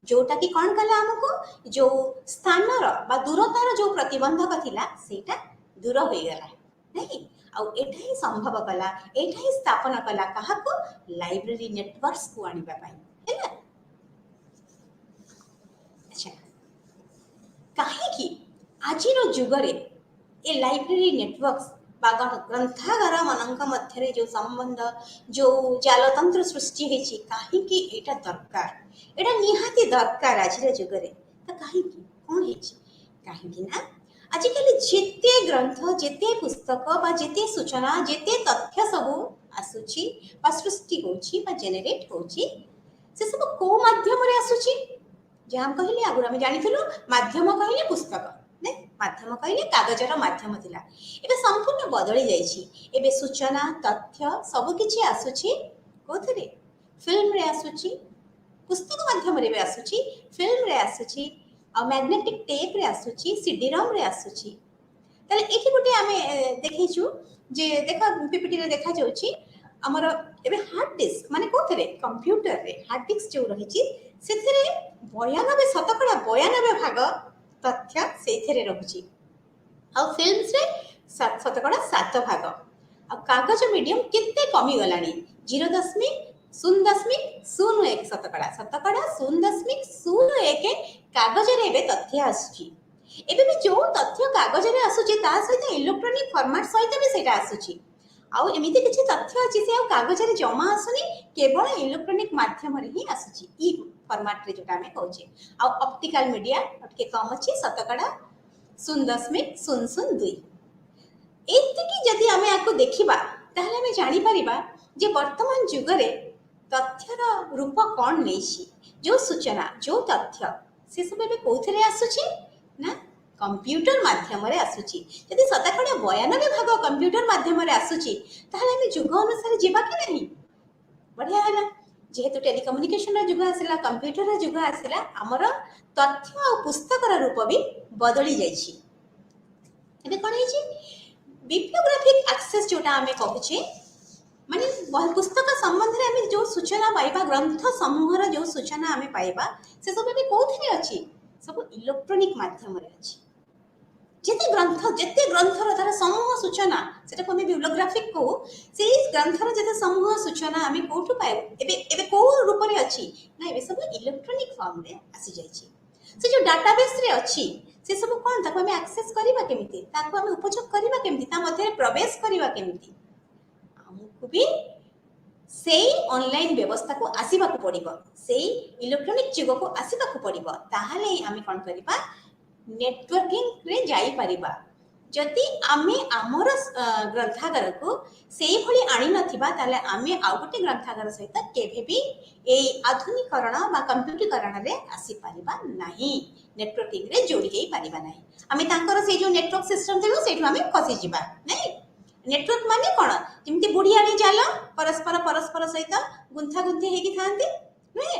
जोटा कि कौन कला हमको जो स्थानर बा दूरतार जो प्रतिबंधक थिला सेटा दूर हो गला नहीं आउ एटा ही संभव कला एटा ही स्थापन कला कहा को लाइब्रेरी नेटवर्क्स को आनिबा पाई है ना अच्छा काहे कि आजिरो जुगरे ए लाइब्रेरी नेटवर्क्स ग्रंथागार मानक मध्य जो संबंध जो जालतंत्र सृष्टि होती कहीं एटा दरकार एटा निहाती दरकार आज जुगरे तो कहीं कौन कहीं ना आजिकल जिते ग्रंथ जिते पुस्तक बा जिते सूचना जिते तथ्य सब आसुची बा सृष्टि होची बा जेनेरेट होची से सब को माध्यम रे आसुची जे हम कहले आगुरा हम जानिथिलु माध्यम कहले पुस्तक ने माध्यम कहले कागजर माध्यम थिला एबे संपूर्ण बदली जाईची एबे सूचना तथ्य सब किछि आसुची कोथरे फिल्म रे आसुची पुस्तक माध्यम रे आसुची फिल्म रे आसुची आ मैग्नेटिक टेप रे आसुची सीडी रोम रे आसुची तले एठी गोटे आमे देखैछु जे देखा पीपीटी रे देखा जाउची हमर एबे हार्ड डिस्क माने कोथरे कंप्यूटर रे हार्ड डिस्क जो रहिची सेथिरे 92% भाग तथ्य से रहुची आ फिल्म्स रे 7 भाग आ कागज मीडियम केते कमी गलानी 0.0.01% 0.0.01 कागज रे एबे तथ्य आसुची एबे भी जो तथ्य कागज रे आसुची ता सहित इलेक्ट्रॉनिक फॉर्मेट सहित भी सेटा आसुची आउ एमिति किछि तथ्य अछि से कागज रे जमा आसुनी केवल इलेक्ट्रॉनिक माध्यम रे ही आसुची ई फॉर्मेट रे जोटा हमें कहूचे आ ऑप्टिकल मीडिया के कम अछि 0.002 एतिकी जदि हमें आको देखिबा ताहले हमें जानि परिबा जे वर्तमान जुग रे तथ्यर रूप कोन नैछि जो सूचना जो तथ्य से सब एबे कोथरे आसुची ना कंप्यूटर माध्यम रे आसुची यदि 92% भाग कंप्यूटर माध्यम रे आसुची ताहले हमें जुग अनुसार जीवा कि नहीं बढ़िया हैला जेहेतु टेलीकम्युनिकेशन जुग आसला कंप्यूटर जुग आसला आमर तथ्य और पुस्तक रूप भी बदली जाइछि एबे कोन हिछि बिब्लियोग्राफिक एक्सेस जोटा हमें कहूचे ମାନେ ପୁସ୍ତକ ସମ୍ବନ୍ଧରେ ଆମେ ଯେଉଁ ସୂଚନା ପାଇବା, ଗ୍ରନ୍ଥ ସମୂହର ଯେଉଁ ସୂଚନା ଆମେ ପାଇବା, ସେ ସବୁ ଏବେ କୋଉଥିରେ ଅଛି? ସବୁ ଇଲେକ୍ଟ୍ରୋନିକ ମାଧ୍ୟମରେ ଅଛି। ଯେତେ ଗ୍ରନ୍ଥର ତାର ସମୂହ ସୂଚନା, ସେଟାକୁ ଆମେ ବିବ୍ଲୋଗ୍ରାଫିକ କହୁ, ସେଇ ଗ୍ରନ୍ଥର ଯେତେ ସମୂହ ସୂଚନା ଆମେ କୋଉଠୁ ପାଇବୁ? ଏବେ ଏବେ କୋଉ ରୂପରେ ଅଛି ନା ଏବେ ସବୁ ଇଲେକ୍ଟ୍ରୋନିକ ଫର୍ମରେ ଆସିଯାଇଛି। ସେ ଯେଉଁ ଡାଟାବେସରେ ଅଛି ସେ ସବୁ କ'ଣ, ତାକୁ ଆମେ ଆକ୍ସେସ କରିବା କେମିତି, ତାକୁ ଆମେ ଉପଯୋଗ କରିବା କେମିତି, ତା ମଧ୍ୟରେ ପ୍ରବେଶ କରିବା କେମିତି? ଆମକୁ ବି ସେଇ ଅନଲାଇନ ବ୍ୟବସ୍ଥାକୁ ଆସିବାକୁ ପଡ଼ିବ, ସେଇ ଇଲେକ୍ଟ୍ରୋନିକ ଯୁଗକୁ ଆସିବାକୁ ପଡ଼ିବ। ତାହେଲେ ଆମେ କ'ଣ କରିବା? ନେଟୱାର୍କିଂରେ ଯାଇପାରିବା। ଯଦି ଆମେ ଆମର ଗ୍ରନ୍ଥାଗାରକୁ ସେଇଭଳି ଆଣିନଥିବା, ତାହେଲେ ଆମେ ଆଉ ଗୋଟେ ଗ୍ରନ୍ଥାଗାର ସହିତ କେବେ ବି ଏଇ ଆଧୁନିକରଣ ବା କମ୍ପ୍ୟୁଟରୀକରଣରେ ଆସିପାରିବା ନାହିଁ, ନେଟୱାର୍କିଂରେ ଯୋଡ଼ି ହେଇପାରିବା ନାହିଁ। ଆମେ ତାଙ୍କର ସେଇ ଯେଉଁ ନେଟୱାର୍କ ସିଷ୍ଟମ ଥିବ ସେଇଠୁ ଆମେ ଫସିଯିବା ନାଇଁ। ନେଟୱାର୍କ ମାନେ କ'ଣ? ଯେମିତି ବୁଢ଼ିଆଣୀ ଜାଲ ପରସ୍ପର ସହିତ ଗୁନ୍ଥାଗୁନ୍ଥି ହେଇକି ଥାନ୍ତି ନୁହେଁ,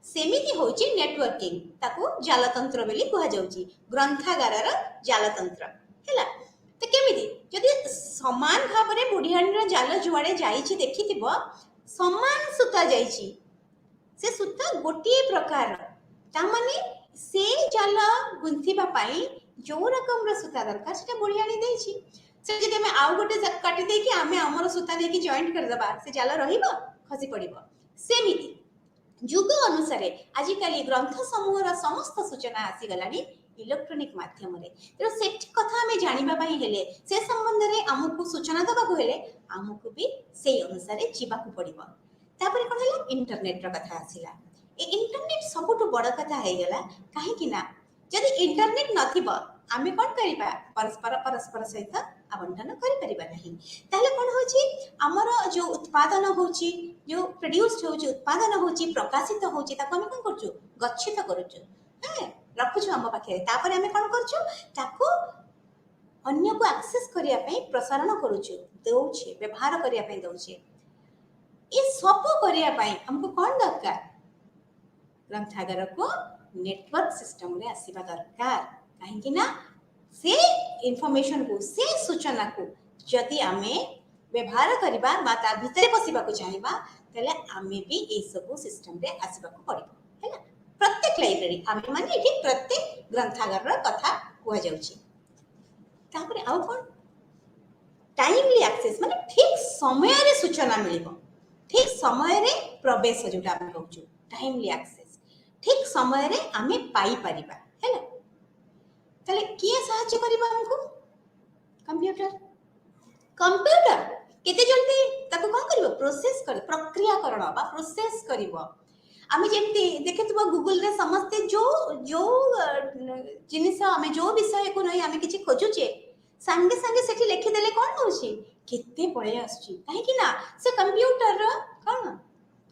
ସେମିତି ହେଉଛି ନେଟୱାର୍କିଂ। ତାକୁ ଜାଲତନ୍ତ୍ର ବୋଲି କୁହାଯାଉଛି, ଗ୍ରନ୍ଥାଗାରର ଜାଲତନ୍ତ୍ର ହେଲା। ତ କେମିତି? ଯଦି ସମାନ ଭାବରେ ବୁଢ଼ିଆଣୀର ଜାଲ ଯୁଆଡ଼େ ଯାଇଛି ଦେଖିଥିବ, ସମାନ ସୂତା ଯାଇଛି, ସେ ସୂତା ଗୋଟିଏ ପ୍ରକାର। ତାମାନେ ସେ ଜାଲ ଗୁନ୍ଥିବା ପାଇଁ ଯେଉଁ ରକମର ସୂତା ଦରକାର ସେଟା ବୁଢ଼ିଆଣୀ ଦେଇଛି। ସେ ଯଦି ଆମେ ଆଉ ଗୋଟେ କାଟି ଦେଇକି ଆମେ ଆମର ସୂତା ଦେଇକି ଜଏଣ୍ଟ କରିଦେବା, ସେ ଜାଲ ରହିବ? ଖସି ପଡ଼ିବ। ସେମିତି ଯୁଗ ଅନୁସାରେ ଆଜିକାଲି ଗ୍ରନ୍ଥ ସମୂହର ସମସ୍ତ ସୂଚନା ଆସିଗଲାଣି ଇଲେକ୍ଟ୍ରୋନିକ ମାଧ୍ୟମରେ। ତେଣୁ ସେଠି କଥା ଆମେ ଜାଣିବା ପାଇଁ ହେଲେ, ସେ ସମ୍ବନ୍ଧରେ ଆମକୁ ସୂଚନା ଦେବାକୁ ହେଲେ ଆମକୁ ବି ସେଇ ଅନୁସାରେ ଯିବାକୁ ପଡ଼ିବ। ତାପରେ କ'ଣ ହେଲା? ଇଣ୍ଟରନେଟର କଥା ଆସିଲା। ଏ ଇଣ୍ଟରନେଟ ସବୁଠୁ ବଡ଼ କଥା ହେଇଗଲା, କାହିଁକି ନା ଯଦି ଇଣ୍ଟରନେଟ ନଥିବ ଆମେ କ'ଣ କରିବା? ପରସ୍ପର ସହିତ ଆବଣ୍ଟନ କରିପାରିବା ନାହିଁ। ତାହେଲେ କ'ଣ ହେଉଛି? ଆମର ଯେଉଁ ଉତ୍ପାଦନ ହେଉଛି, ଯେଉଁ ପ୍ରଡ୍ୟୁସ୍ଡ ହେଉଛି, ଉତ୍ପାଦନ ହେଉଛି, ପ୍ରକାଶିତ ହେଉଛି, ତାକୁ ଆମେ କ'ଣ କରୁଛୁ? ଗଚ୍ଛିତ କରୁଛୁ, ରଖୁଛୁ ଆମ ପାଖରେ। ତାପରେ ଆମେ କ'ଣ କରୁଛୁ? ତାକୁ ଅନ୍ୟକୁ ଆକ୍ସେସ କରିବା ପାଇଁ ପ୍ରସାରଣ କରୁଛୁ, ଦେଉଛେ, ବ୍ୟବହାର କରିବା ପାଇଁ ଦେଉଛେ। ଏ ସବୁ କରିବା ପାଇଁ ଆମକୁ କ'ଣ ଦରକାର? ଗ୍ରନ୍ଥାଗାରକୁ ନେଟୱାର୍କ ସିଷ୍ଟମରେ ଆସିବା ଦରକାର। କାହିଁକି ନା ସେ ଇନଫର୍ମେସନକୁ, ସେ ସୂଚନାକୁ ଯଦି ଆମେ ବ୍ୟବହାର କରିବା ବା ତା ଭିତରେ ପଶିବାକୁ ଚାହିଁବା, ତାହେଲେ ଆମେ ବି ଏଇସବୁ ସିଷ୍ଟମରେ ଆସିବାକୁ ପଡ଼ିବ ହେଲା। ପ୍ରତ୍ୟେକ ଲାଇବ୍ରେରୀ, ଆମେ ମାନେ ଏଠି ପ୍ରତ୍ୟେକ ଗ୍ରନ୍ଥାଗାରର କଥା କୁହାଯାଉଛି। ତାପରେ ଆଉ କ'ଣ? ଟାଇମଲି ଆକ୍ସେସ, ମାନେ ଠିକ ସମୟରେ ସୂଚନା ମିଳିବ, ଠିକ ସମୟରେ ପ୍ରବେଶ, ଯୋଉଟା ଆମେ କହୁଛୁ ଟାଇମଲି ଆକ୍ସେସ, ଠିକ ସମୟରେ ଆମେ ପାଇପାରିବା ହେଲା। ତାହେଲେ କିଏ ସାହାଯ୍ୟ କରିବ ଆମକୁ? କମ୍ପ୍ୟୁଟର। କମ୍ପ୍ୟୁଟର କେତେ ଜଲ୍ଦି ତାକୁ କ'ଣ କରିବ? ପ୍ରୋସେସ କରିବ, ପ୍ରକ୍ରିୟାକରଣ ବା ପ୍ରୋସେସ କରିବ। ଆମେ ଯେମିତି ଦେଖିଥିବ ଗୁଗୁଲରେ ସମସ୍ତେ ଯୋଉ ଜିନିଷ, ଆମେ ଯୋଉ ବିଷୟକୁ ନେଇ ଆମେ କିଛି ଖୋଜୁଛେ, ସାଙ୍ଗେ ସାଙ୍ଗେ ସେଠି ଲେଖିଦେଲେ କ'ଣ ହେଉଛି? କେତେ ପଳେଇ ଆସୁଛି। କାହିଁକି ନା ସେ କମ୍ପ୍ୟୁଟରର କ'ଣ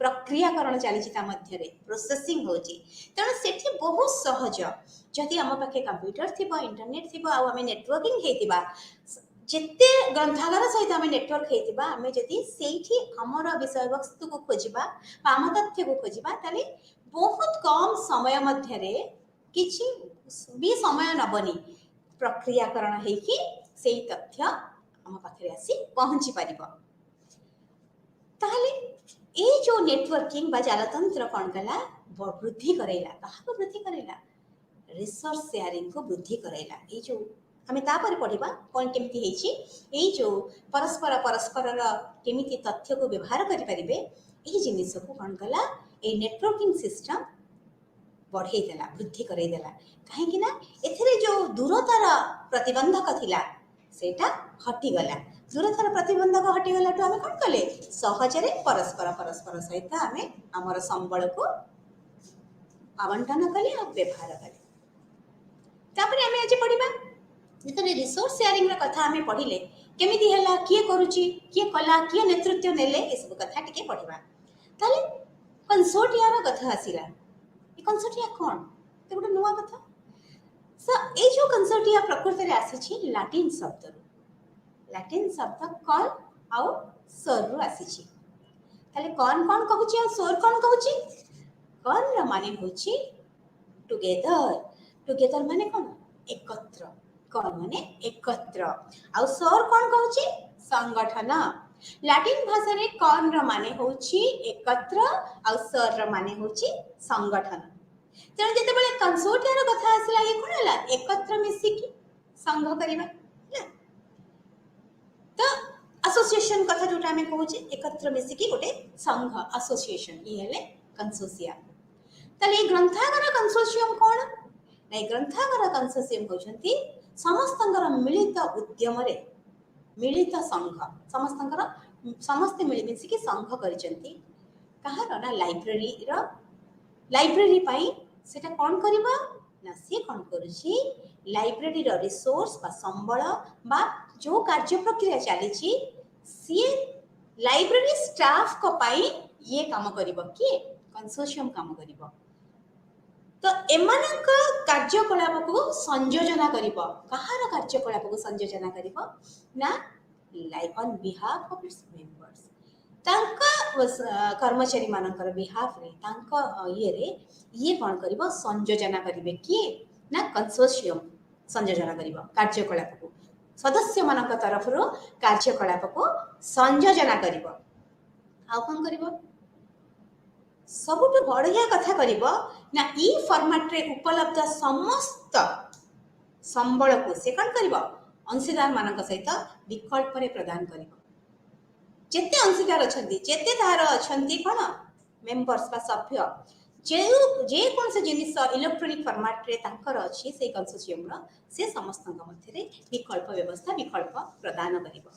ପ୍ରକ୍ରିୟାକରଣ ଚାଲିଛି, ତା ମଧ୍ୟରେ ପ୍ରୋସେସିଂ ହେଉଛି। ତେଣୁ ସେଠି ବହୁତ ସହଜ। ଯଦି ଆମ ପାଖେ କମ୍ପ୍ୟୁଟର ଥିବ, ଇଣ୍ଟରନେଟ ଥିବ, ଆଉ ଆମେ ନେଟୱାର୍କିଂ ହେଇଥିବା, ଯେତେ ଗ୍ରନ୍ଥାଗାର ସହିତ ଆମେ ନେଟୱାର୍କ ହେଇଥିବା, ଆମେ ଯଦି ସେଇଠି ଆମର ବିଷୟବସ୍ତୁକୁ ଖୋଜିବା ବା ଆମ ତଥ୍ୟକୁ ଖୋଜିବା, ତାହେଲେ ବହୁତ କମ ସମୟ ମଧ୍ୟରେ, କିଛି ବି ସମୟ ନେବନି, ପ୍ରକ୍ରିୟାକରଣ ହେଇକି ସେଇ ତଥ୍ୟ ଆମ ପାଖରେ ଆସି ପହଞ୍ଚି ପାରିବ। ତାହେଲେ ଏଇ ଯେଉଁ ନେଟୱାର୍କିଂ ବା ଜାଲତନ୍ତ୍ର କ'ଣ କଲା? ବୃଦ୍ଧି କରାଇଲା। କାହାକୁ ବୃଦ୍ଧି କରାଇଲା? ରିସୋର୍ସ ସେୟାରିଂକୁ ବୃଦ୍ଧି କରାଇଲା। ଏଇ ଯେଉଁ ଆମେ ତାପରେ ପଢ଼ିବା କ'ଣ କେମିତି ହେଇଛି, ଏଇ ଯେଉଁ ପରସ୍ପରର କେମିତି ତଥ୍ୟକୁ ବ୍ୟବହାର କରିପାରିବେ, ଏହି ଜିନିଷକୁ କ'ଣ କଲା? ଏଇ ନେଟୱାର୍କିଂ ସିଷ୍ଟମ ବଢ଼େଇ ଦେଲା, ବୃଦ୍ଧି କରାଇ ଦେଲା। କାହିଁକି ନା ଏଥିରେ ଯେଉଁ ଦୂରତାର ପ୍ରତିବନ୍ଧକ ଥିଲା ସେଇଟା ହଟିଗଲା। ଦୂରତାର ପ୍ରତିବନ୍ଧକ ହଟିଗଲାଠୁ ଆମେ କ'ଣ କଲେ? ସହଜରେ ପରସ୍ପର ସହିତ ଆମେ ଆମର ସମ୍ବଳକୁ ଆବଣ୍ଟନ କଲେ ଆଉ ବ୍ୟବହାର କଲେ। ତାପରେ ଆମେ ଆଜି ପଢ଼ିବା, ଯେତେବେଳେ ରିସୋର୍ସ ସେୟାରିଂର କଥା ଆମେ ପଢ଼ିଲେ, କେମିତି ହେଲା, କିଏ କରୁଛି, କିଏ କଲା, କିଏ ନେତୃତ୍ୱ ନେଲେ, ଏସବୁ କଥା ଟିକେ ପଢ଼ିବା। ତାହେଲେ କନସୋର୍ଟିଆର କଥା ଆସିଲା। ଏ କନସୋର୍ଟିଆ କ'ଣ? ତ ଗୋଟେ ନୂଆ କଥା। ଏଇ ଯେଉଁ କନସୋର୍ଟିଆ ପ୍ରକୃତରେ ଆସିଛି ଲାଟିନ ଶବ୍ଦରୁ। ଲାଟିନ ଶବ୍ଦ କନ୍ ଆଉ ସୋରରୁ ଆସିଛି। ତାହେଲେ କନ୍ କ'ଣ କହୁଛି ଆଉ ସୋର କ'ଣ କହୁଛି? କନ୍ର ମାନେ ହେଉଛି ଟୁଗେଦର। ଟୁଗେଦର ମାନେ କ'ଣ? ଏକତ୍ର। କନ୍ ମାନେ ଏକତ୍ର। ଆଉ ସୋର କ'ଣ କହୁଛି? ସଂଗଠନ। लाटिन भाषा रे कॉन र माने होची एकत्र आ सर र माने होची संगठन। तेणु जेतेबेले कंसोर्टिया र कथा आसिला ये कोन हला एकत्र मिसिकी संघ करिबा ना। तो एसोसिएशन कथा जोटा हमें कहूचे एकत्र मिसिकी गोटे संघ एसोसिएशन ये हेले कंसोर्टिया। ताले ग्रंथागार कंसोर्टियम कोन नै ग्रंथागार कंसोर्टियम होचंती समस्तंगर मिलित उद्यम रे मिलित संघ समस्तंकर समस्त मिलिमिसिकी संघ करिसंती कहार ना लाइब्रेरी पाई सेटा कोन करबा ना से कोन करूची लाइब्रेरी रो रिसोर्स बा संबळ बा जो कार्य प्रक्रिया चली छी सी लाइब्रेरी स्टाफ को पाई ये काम करिवो कि कंसोर्टियम काम करिवो। तो एमानक कार्यकलाप को संयोजना करिवो कहार कार्यकलाप को संयोजना करिवो ना like on behalf of its members तांका कर्मचारी मानकर बिहाफ रे तांका ये कोन करिवो संयोजना करिवे कि ना कंसोर्टियम संयोजना करिवो कार्यकलाप को सदस्य मानक तरफ रो कार्यकलाप को संयोजना करिवो। आ कोन करिवो सबुठ बढ़िया कथा करिवो ना ई फॉर्मेट रे उपलब्ध समस्त संबल को से कोन करिवो अंशीदार मानक सहित विकल्प रे प्रदान करिवो। जेते अंशीदार अछंती जेते तार अछंती कोन मेंबर्स बा सभ्य जे कोन से जिनिस इलेक्ट्रॉनिक फॉर्मेट रे तांकर अछि से कंसोर्टियम रो से समस्त मध्य रे विकल्प व्यवस्था विकल्प प्रदान करिवो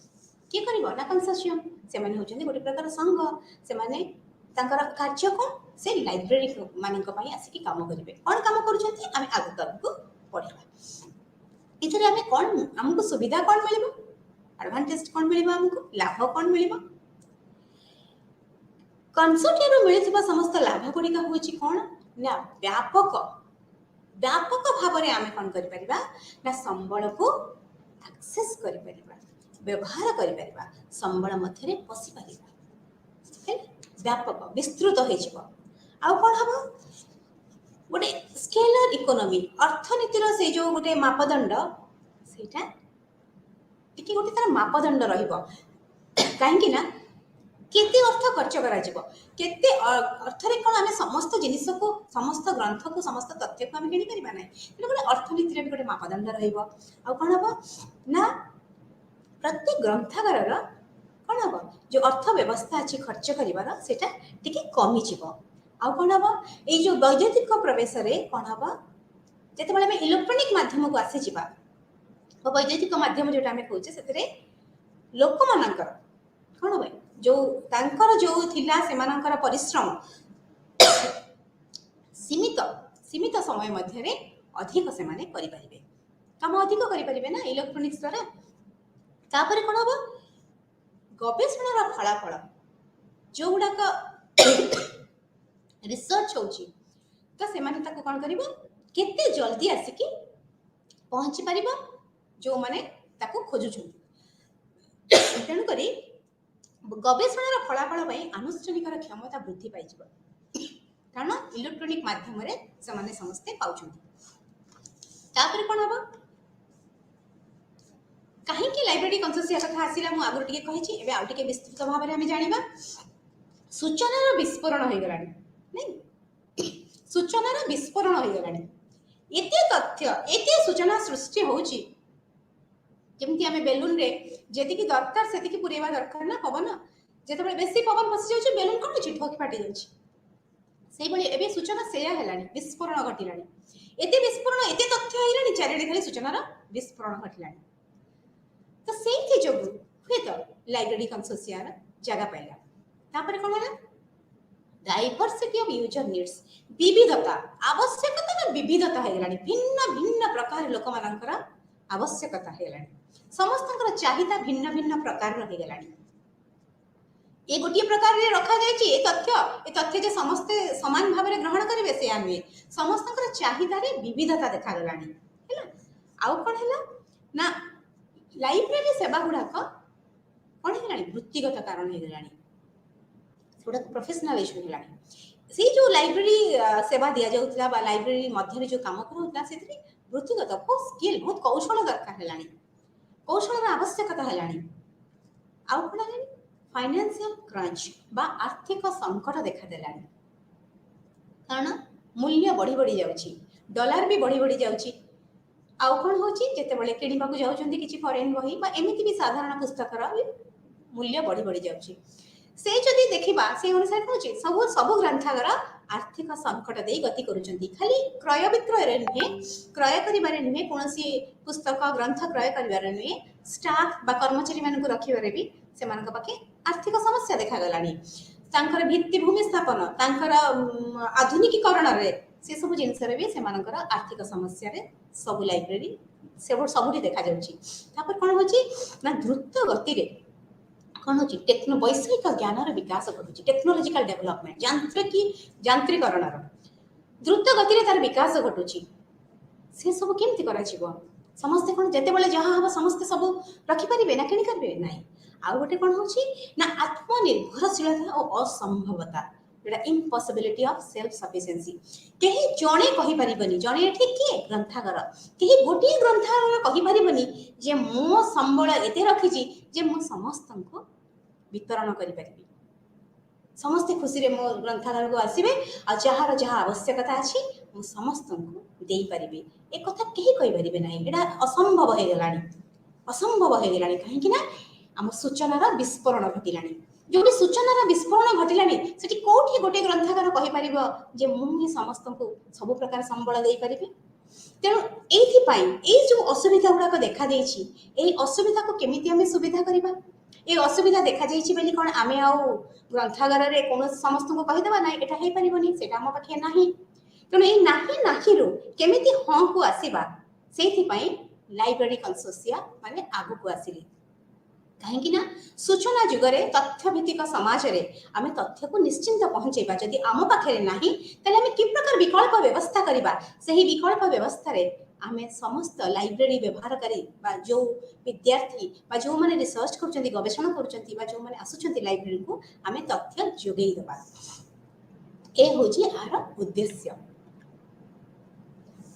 के करिवो ना कंसोर्टियम से माने होचंती गोटे प्रकार संघ से माने तांकर कार्य को से लाइब्रेरी मानक पई आसी की काम करिवे कोन काम करूचंती आमे आगु तक पढिबा। इथरे आमे कोन हमको सुविधा कोन मिलिबो एडवांटेज कोन मिलिबो हमको लाभ कोन मिलिबो कंसोर्टियम रो मिलिथिबा समस्त लाभ गुडिका होची कोन ना व्यापक व्यापक भाव रे आमे कोन करि परिबा ना संबळ को एक्सेस करि परिबा व्यवहार करि परिबा संबळ मध्य रे पसि परिबा व्यापक विस्तृत हो आ कौन हम गोटे स्केलर इकोनॉमी अर्थनीतिर से जो गोटे मापदंड सेटा टिके गोटे तार मापदंड रहिबो काहेकि ना केते अर्थ खर्च करा जिवो केते अर्थ रे कोन हमें समस्त जिनिस को समस्त ग्रंथ को समस्त तथ्य को हम किनि परिबा नै तेनो गोटे अर्थनीतिर भी गोटे मापदंड रहिबो आ कोन हबो ना प्रत्येक ग्रंथागार रो कोन हबो जो अर्थ व्यवस्था अछि खर्च करिवार सेटा टिके कमी जिवो आ कोन हबो ए जो वैद्युतिक प्रवेश रे कोन हबो जते बेले हम इलेक्ट्रॉनिक माध्यम को आसी जिबा ओ वैद्युतिक माध्यम जोटा हम कहूचे सेतरे लोक मानकर कोन होय जो तांकर जो थिला से मानकर परिश्रम सीमित सीमित समय मध्य रे अधिक से माने करि परिबे काम अधिक करि परिबे ना इलेक्ट्रॉनिक्स द्वारा तापर कोन हबो गवेषणार फलाफल जो गुड़ाक रिसर्च होची तो से माने ताको कोन करिवो केते जल्दी आसिकी पहुंची परिबो जो माने ताको खोजु छथि तेणु करी गवेषणार फलाफल पई आनुष्ठानिक क्षमता वृद्धि पाई जिवो कारण इलेक्ट्रॉनिक माध्यम रे से माने समस्ते पाउछथि तापर कोन हबो कहीं की लाइब्रेरी कंसोर्टियम कथा आसिला मु आगु टिके कहिछि एबे आ टिके विस्तृत भाव रे हम जानिबा सूचनार विस्फोरण होई गलानी नै सूचनार विस्फोरण होई गलानी एते तथ्य एते सूचना सृष्टि होउची जेमति हमें बेलून रे जेति की दरकार सेति की पुरेवा दरकार ना पवन जेते बेले बेसी पवन बसि जाउची बेलून कोन छि ठोकी फाटी जाउची सेई बळे एबे सूचना सेया हेलानी विस्फोरण घटिलानी एते विस्फोरण एते तथ्य होइलानी चारिडे खाली सूचनार विस्फोरण घटिलानी तो सेही जो हुए तो लाइब्रेरी कंसोर्टियम जगह पाइला तापर कोन होला डाइवर्सिटी ऑफ यूजर नीड्स विविधता आवश्यकता ना विविधता हेलानी भिन्न भिन्न प्रकार लोक मानकर आवश्यकता हेलानी समस्तकर चाहिदा भिन्न भिन्न प्रकार रहि गेलानी ए गोटिए प्रकार रे रखा जाय छी ए तथ्य जे समस्त समान भाव रे ग्रहण करिवे से आमे समस्तकर चाहिदा रे विविधता देखा गेलानी हैला आउ कोन हैला ना लाइब्रेरी सेवा गुड़ाक कौन है वृत्तिगत कारण हो गलानी थोड़ा प्रोफेशनल इशू है से जो लाइब्रेरी सेवा दिया जाउतला बा लाइब्रेरी मध्य जो काम करूतला सेतरी वृत्तिगत को स्किल बहुत कौशल दरकार हेलानी कौशल आवश्यकता हेलानी आउ कोन हेलानी फाइनेंशियल क्रंच बा आर्थिक संकट देखादेलानी, कारण मूल्य बढ़ी बढ़ी जाउची, डॉलर भी बढ़ी बढ़ी जाउची। आउ कौन होची जेतेबेले किनिबाकू जाउचंती किछि फॉरेन बही बा एमिति भी साधारण पुस्तकर मूल्य बढ़ी बढ़ी जाउची। से जदि देखिबा से अनुसार होची सब सब ग्रंथागार आर्थिक संकट दे गति करूचंती। खाली क्रय विक्रय रे नुहे, क्रय करिबारे नुहे, कोनोसी पुस्तक ग्रंथ क्रय करिबारे नुहे, स्टाफ बा कर्मचारी मानकु रखिबारे भी सेमानक पाखे आर्थिक समस्या देखा गलानी। तांकर भित्तिभूमि स्थापन, तांकर आधुनिकीकरण रे से सब जिनस रे भी सेमानकर आर्थिक समस्या रे सब लाइब्रेरी सबुठी देखा जाउची। तापर कोन होची ना द्रुत गति रे कौन होची वैषयिक ज्ञान विकास घटुची, टेक्नोलोजिकल डेवलपमेंट, यांत्रिकरण द्रुत गति तार विकास घटुची। से सब केमती करा जीवो समस्ते कोन जेतेबेले जहा हबो समस्ते सब रखि परिबे ना किनि करबे नाही। आ गोटे कोन होची ना आत्मनिर्भरशीलता और असंभवता, जेटा इम्पॉसिबिलिटी ऑफ सेल्फ सफिशिएंसी। केही जणे कहि परिबनी, जणे एठी के ग्रंथागार केही गोटी ग्रंथागार कहि परिबनी जे मो संबळ एते रखिची जे मो समस्तनको वितरण करि परिबी, समस्ते खुशी रे मो ग्रंथागार को आसीबे आ जहार जहा आवश्यकता अछि मो समस्तनको देई परिबे। ए कथा केही कहि परिबे नाही, एटा असंभव हे गेलानी, असंभव हे गेलानी। काहे कि ना हम सूचनार विस्फोरण घटिलानी, जोटी सूचनार विस्फोरण घटिलानी सेठी कोठी गोटे ग्रंथागार कहि परिबो जे मु ही समस्तनको सब प्रकार संबळ देई परिबे। तेणु एइथिपाई एइ जो असुविधा गुड़ाक देखा देइछि, एइ असुविधा को केमिति आमे सुविधा करिबा। ए असुविधा देखा जाइछि बेली कोन आमे आउ ग्रंथागार रे कोन समस्त को कहि देबा नाही एटा हे परिबोनी सेटा हम पाखे नाही। तेणु एइ नाही रो केमिति हां को आसीबा, सेइथिपाई लाइब्रेरी कंसोर्शिया माने आगु को आसिले। कहीं कि ना सूचना जुगरे तथ्य भित्तिक समाज रे आमे तथ्य को निश्चिंत पहुंचेबा जदि आम पाखे नाही तले आमे कि प्रकार विकल्प व्यवस्था करिबा। सही विकल्प व्यवस्था रे आमे समस्त लाइब्रेरी व्यवहार करी बा जो विद्यार्थी बा जो माने रिसर्च करचंती, गवेषणा करचंती बा जो माने आसुचंती लाइब्रेरी को आमे तथ्य जोगेई देबा। ए होची आर उद्देश्य।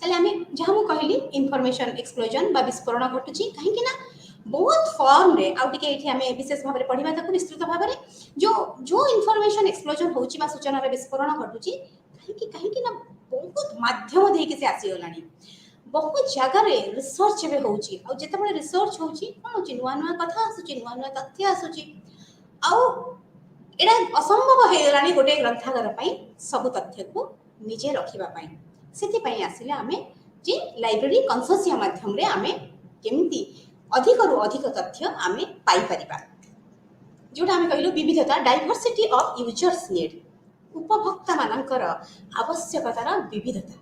तले आमे जहा मु कहली इन्फॉर्मेशन एक्सप्लोजन बा विस्फोरण घटुची। कहीं कि ना बहुत फॉर्म रे आउ टिके एठी आमे विशेष भाबरे पढिबा ताकू विस्तृत भाबरे जो जो इन्फॉर्मेशन एक्सप्लोजन होउची बा सूचना रे विस्फोरण घटुची। कहीं कि ना बहुत माध्यम देके से आसी गलानी, बहुत जगह रे रिसर्च बे होउची। आ जेतेबेले रिसर्च होउची कोन होउची नुवा नुवा कथा आसुची, नुवा नुवा तथ्य आसुची। आउ एडा असंभव हे गलानी गोटे ग्रंथागार पई सब तथ्य को निजे रखिबा पई। सेति पई आसिले आमे जे लाइब्रेरी कंसोर्शिया माध्यम रे आमे केमिति अधिक रु अधिक तथ्य आमे पाई परिबा। जोटा आमे कहिलो विविधता, डाइवर्सिटी ऑफ यूजर्स नीड, उपभोक्ता मानकर आवश्यकतार विविधता।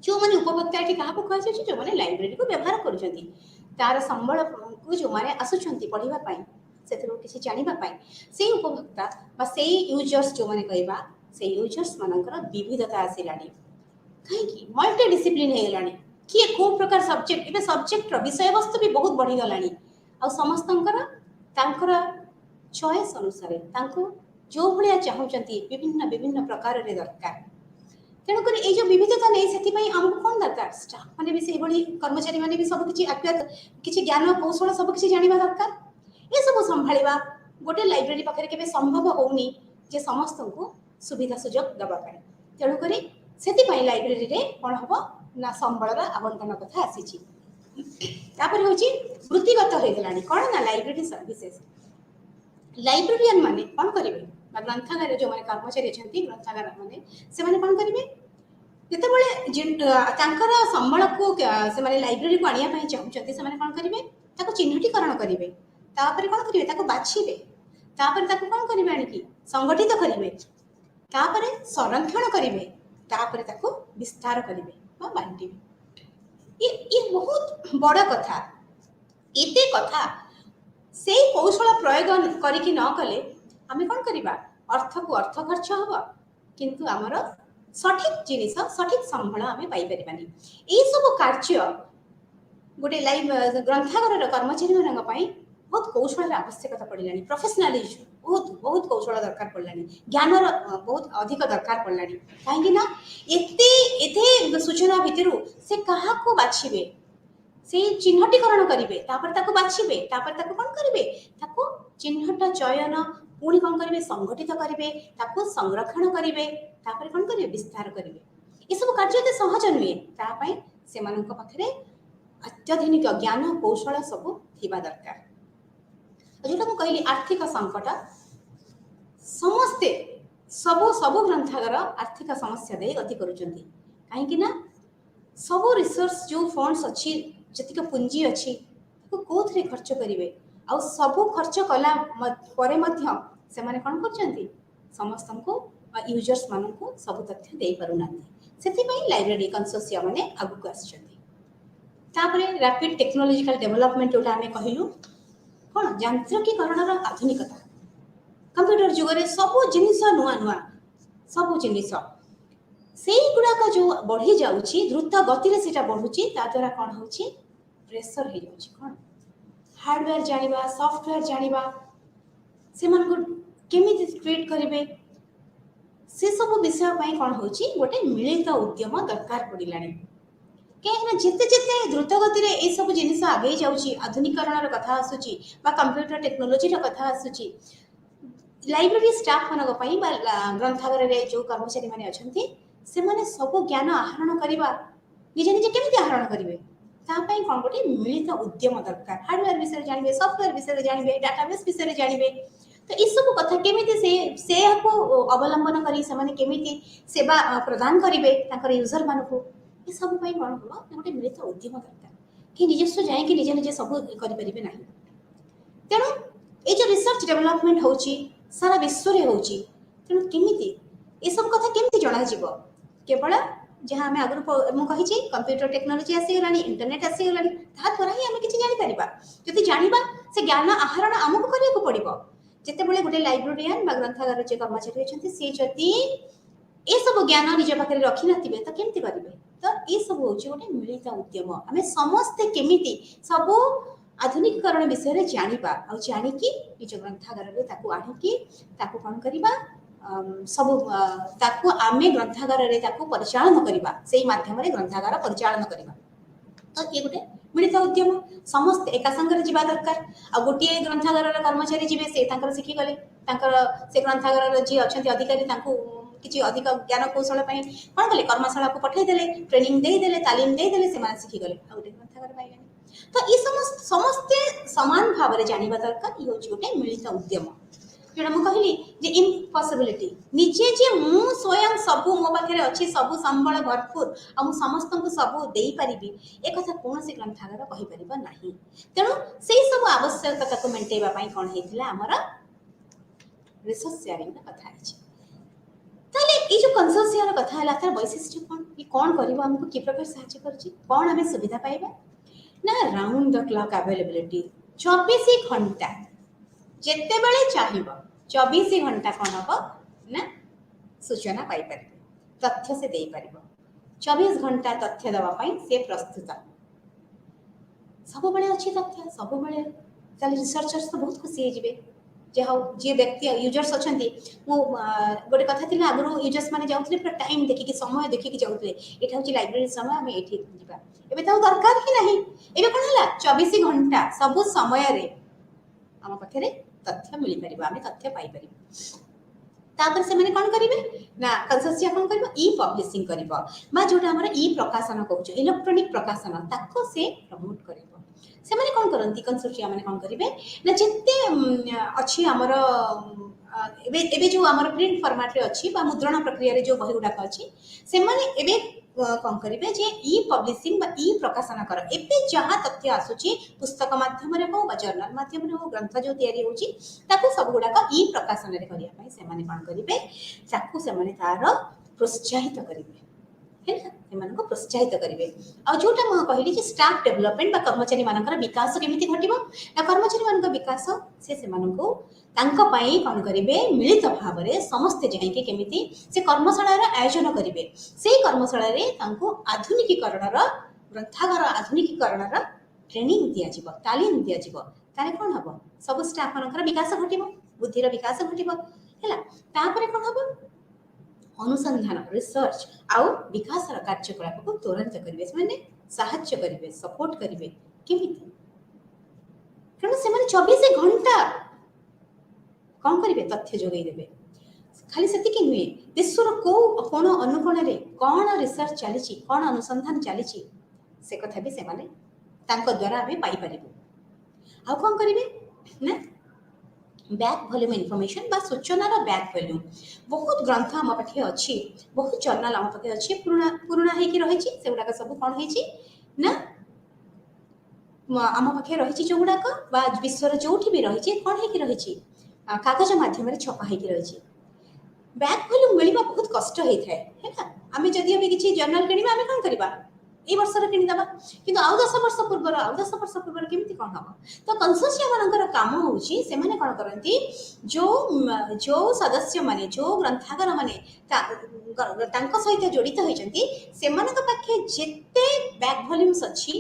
जो माने उपभोक्ता एठी काहा को कहै छै जो माने लाइब्रेरी को व्यवहार करूछंती, तार संबळ को जो माने आसुछंती पढिबा पई सेतिरो किछि जानिबा पई, सेही उपभोक्ता बा सेही यूजर्स जो माने कहबा सेही यूजर्स मानकर विविधता आसिलानी। काहे कि मल्टी डिसिप्लिन हे गलानी, किए को प्रकार सब्जेक्ट एबे सब्जेक्ट रो विषय वस्तु भी बहुत बढ़ी गलानी। आ समस्तंकर तांकर चॉइस अनुसार तांको जो भलिया चाहुचंती विभिन्न विभिन्न प्रकार रे दरकार। तेणु करी ए जो विविधता नै सेति पई हमको कोन दरकार, स्टाफ माने भी सेही बडी कर्मचारी माने भी सब किछि अक्युरेट किछि ज्ञान कौशल सब किछि जानिबा दरकार। ए सब संभाळिबा गोटे लाइब्रेरी पाखरे केबे संभव होउनी जे समस्तंको सुविधा सुजोग दबा पय। तेणु करी सेति पई लाइब्रेरी रे कोन हबो ना संबळर आवंटन कथा आसीची। तापर होची वृत्तिगत हो गलानी कोन ना लाइब्रेरी सर्विसेज। लाइब्रेरियन माने कोन करिवे बा ग्रंथागार जो माने कर्मचारी छथि ग्रंथागार माने से माने कोन करिवे जेतेबेले तांकर संबळ को से माने लाइब्रेरी को आनिया पई चाहुचथि से माने कोन करिवे ताको चिन्हटीकरण करिवे, तापर कोन करिवे ताको बाछिबे, तापर ताको कोन करिवे आनिकी संगठित करिवे, तापर संरक्षण करिवे, तापर ताको विस्तार करिवे बा बांटिबे। ये बहुत बड़ कथा। एते कथा से कौशल प्रयोग करिकि न कले आमे कोन करिबा अर्थ को अर्थ खर्च हबो किंतु हमर सठिक जिनिस सठिक संबळ आमे पाई परिबानी। ए सब कार्य गोटे लाइव ग्रंथागार कर्मचारी मानक पई बहुत कौशल आवश्यकता पड़िलानी, प्रोफेशनलिज्म बहुत बहुत कौशल दरकार पड़लानी, ज्ञान बहुत अधिक दरकार पड़लानी। काहेकि ना एते एते सूचना भितरु से कहा को बाछिबे से चिन्हटीकरण करेंगे बाछिबे कौन करेंगे चिन्हट चयन पुणी कौन करेंगे संगठित करेंगे संरक्षण करेंगे कौन करेंगे विस्तार करेंगे ये सब कार्य एते सहज नुहे तापाई से पाखे अत्याधुनिक ज्ञान कौशल सब थिबा दरकार जोटा मुझे कहली आर्थिक संकट समस्ते सबु सबु ग्रंथागार आर्थिक समस्या दे गति करुचंती कहीं ना सबु रिसोर्स जो फंड्स अच्छी जतिक पुंजी अच्छी कौन खर्च करेंगे आ सबु खर्च कला परे मध्य से माने कौन करचंती समस्त को यूजर्स मान को सब तथ्य दे पारुना से लाइब्रेरी कंसोर्शियम माने आगु आछंती तापरे रैपिड टेक्नोलॉजिकल डेवलपमेंट जोटा आमे कहिलु कौन यांत्रिकीकरण आधुनिकता कंप्यूटर जुगरे सब जिनिस नुआ नुआ सब जिनिस से गुड़ाक जो बढ़ी जाऊँगी द्रुत गति से बढ़ुची द्वारा कौन हो प्रेसर हो जाऊँगी कौन हार्डवेयर जानिबा सॉफ्टवेयर जानिबा से केमी ट्रीट करेंगे से सब विषय पाई कौन हो गोटे मिलित उद्यम दरकार पड़िला कहीं जिते जिते द्रुत गति में ये सब जिनिस आगे जाऊँगी आधुनिकरण कथा आसूची कंप्यूटर टेक्नोलोजी कथा आसूची लाइब्रेरी स्टाफ मानी ग्रंथागार जो कर्मचारी मैंने अच्छा से माने सब ज्ञान आहरण करवा निजे निजे केमी आहरण करेंगे तापाई कौन गोटे मिलित उद्यम दरकार हार्डवेयर विषय जानवे सॉफ्टवेयर विषय जानवे डाटाबेस विषय जानवे तो ये सब कथा केमी से अवलंबन करी सेवा प्रदान करेंगे यूजर मान को ये सब कौन हम गोटे मिलित उद्यम दरकार कि निजस्व जाए कि निजे निजे सब करें ना तेणु ये जो रिसर्च डेवलपमेंट हो सारा विश्व में हो तेणु केमी ये सब कथा केमी जन केवल जहाँ आम आगुरी मुझे कंप्यूटर टेक्नोलोजी आसीगला इंटरनेट आसीगला द्वारा ही आम कि जापर जब जाना से ज्ञान आहरण आमको करने पड़ो जितेबाला गोटे लाइब्रेरियन ग्रंथागार जो कर्मचारी अच्छा सी जदि ये सब ज्ञान निज पाखे रखी नथिबे तो केमती करेंगे तो ये सब हूँ गोटे मिलित उद्यम आम समस्ते केमी सब आधुनिकीकरण विषय जाना और जाणिकी निज ग्रंथागार आणिकी कौन करवा सब ताकू आमे ग्रंथागार परिचालन करवा से माध्यम ग्रंथागार परिचालन करवा तो ये गोटे मिलित उद्यम समस्त एका संगे जावा दरकार आ गोटे ग्रंथागार कर्मचारी जी से शिखिगले से ग्रंथागार जी अच्छा अधिकारी किसी अधिक ज्ञान कौशल कौन कले कर्मशाला को पठेदेले ट्रेनिंग देदेले तालीम देदेले से शिखिगले आ गोटे ग्रंथागार पाइले तो ये समस्ते समान भाव में जानवा दरकार ये हूँ गोटे मिलित उद्यम जोटा मुझे कहली जे इम्पॉसिबिलिटी निजे जे मु स्वयं सबू मो पाखे अच्छी सबू संबल भरपूर आ समस्त को सबू दे पारि एक कौन से ग्रंथागार कहीपर ना तेणु से सब आवश्यकता को मेन्टेवाई कौन होता आमर रिसोर्स शेयरिंग कथा ये जो कंसोर्शियम कथा है तार वैशिष्ट्य कौन ये कौन कर आमको कि प्रकार साहाय्य कर कौन आम सुविधा पाइबा ना राउंड द क्लॉक अवेलेबिलिटी 24 घंटा जिते बड़े चाहिए 24 घंटा कौन हम ना सूचना पाइपर तथ्य से दे पार 24 घंटा तथ्य दवाई से प्रस्तुत सब बड़े अच्छी तथ्य सब बड़े ताले रिसर्चर्स तो बहुत खुशी हो हाँ जी व्यक्ति यूजर्स अच्छा गोटे कथा थी आगुरी यूजर्स मैंने जाऊँगे पूरा टाइम देखिए समय देखिए जाऊँगे यहाँ हूँ लाइब्रेरी समय आम ये एवं तो दरकार ही ना एवं कौन है 24 घंटा सबु समय आम पाखे तथ्य मिल पार आम तथ्य पाइपर तापर से मैंने कौन करेंगे ना कंसोर्शियम कौन कर ई पब्लिशिंग कर जोटा आम ई प्रकाशन कहूँ इलेक्ट्रोनिक प्रकाशन ताको से प्रमोट कर से मैंने कौन करती कंसोर्शियम मैंने कौन करेंगे ना जिते अच्छी आमर एबे जो आमर प्रिंट फॉर्मेट रे अच्छी मुद्रण प्रक्रिया जो बही गुड़ाक अच्छी से माने कौन करेंगे जे ई पब्लिशिंग ई प्रकाशन कर एबे जहाँ तथ्य आसूची पुस्तक माध्यम हो जर्नल माध्यम हो ग्रंथ जो तैयारी होची ताको सब गुड़ाक ई प्रकाशन रे करिया पई से माने कौन करेंगे ताको से माने तार प्रोत्साहित करेंगे है ना प्रोत्साहित करेंगे और जोटा मुझे कहली स्टाफ डेवलपमेंट कर्मचारी मानकर विकास केमिति घटिबो ना कर्मचारी मान विकास से कौन करेंगे मिलित भाव में समस्ते जाइए केमिति से कर्मशाला आयोजन करेंगे से कर्मशाला आधुनिकीकरण ग्रंथागार आधुनिकीकरण ट्रेनिंग दिज्व तालीम दिज्व ताले कौन हम सब स्टाफ मान विकास घटिबो बुद्धिर विकास घटिबो है कौन हम अनुसंधान रिसर्च आउ विकास कार्यकलाप को त्वरान्वित करेंगे से ସାହାଯ୍ୟ କରିବେ, ସପୋର୍ଟ କରିବେ କେମିତି? କାରଣ ସେମାନେ 24 ଘଣ୍ଟା କ'ଣ କରିବେ? ତଥ୍ୟ ଯୋଗାଇ ଦେବେ। ଖାଲି ସେତିକି ନୁହେଁ, ବିଶ୍ୱର କୋଉ କୋଣ ଅନୁକୋଣରେ କ'ଣ ରିସର୍ଚ୍ଚ ଚାଲିଛି, କ'ଣ ଅନୁସନ୍ଧାନ ଚାଲିଛି, ସେ କଥା ବି ସେମାନେ ତାଙ୍କ ଦ୍ୱାରା ଆମେ ପାଇପାରିବୁ। ଆଉ କ'ଣ କରିବେ ନା ବ୍ୟାକ୍ ଭଲ୍ୟୁମ୍ ଇନଫର୍ମେସନ୍ ବା ସୂଚନାର ବ୍ୟାକ୍ ଭଲ୍ୟୁମ୍। ବହୁତ ଗ୍ରନ୍ଥ ଆମ ପାଖେ ଅଛି, ବହୁତ ଜର୍ନାଲ ଆମ ପାଖେ ଅଛି, ପୁରୁଣା ପୁରୁଣା ହେଇକି ରହିଛି। ସେଗୁଡ଼ାକ ସବୁ କ'ଣ ହେଇଛି ନା ଆମ ପାଖେ ରହିଛି ଯେଉଁଗୁଡ଼ାକ, ବା ବିଶ୍ୱର ଯେଉଁଠି ବି ରହିଛି କ'ଣ ହେଇକି ରହିଛି, କାଗଜ ମାଧ୍ୟମରେ ଛପା ହେଇକି ରହିଛି। ବ୍ୟାକ୍ ଭଲ୍ୟୁମ୍ ମିଳିବା ବହୁତ କଷ୍ଟ ହେଇଥାଏ ହେଲା। ଆମେ ଯଦି ବି କିଛି ଜର୍ନାଲ କିଣିବା, ଆମେ କ'ଣ କରିବା? ଏଇ ବର୍ଷରେ କିଣିଦେବା, କିନ୍ତୁ ଆଉ 10 ବର୍ଷ ପୂର୍ବର, ଆଉ 10 ବର୍ଷ ପୂର୍ବର କେମିତି କ'ଣ ହବ? ତ କନସୋର୍ସିୟମ୍ ମାନଙ୍କର କାମ ହେଉଛି, ସେମାନେ କ'ଣ କରନ୍ତି, ଯୋଉ ସଦସ୍ୟମାନେ, ଯୋଉ ଗ୍ରନ୍ଥାଗାର ମାନେ ତାଙ୍କ ସହିତ ଜଡ଼ିତ ହୋଇଛନ୍ତି, ସେମାନଙ୍କ ପାଖେ ଯେତେ ବ୍ୟାକ୍ ଭଲ୍ୟୁମ୍ସ ଅଛି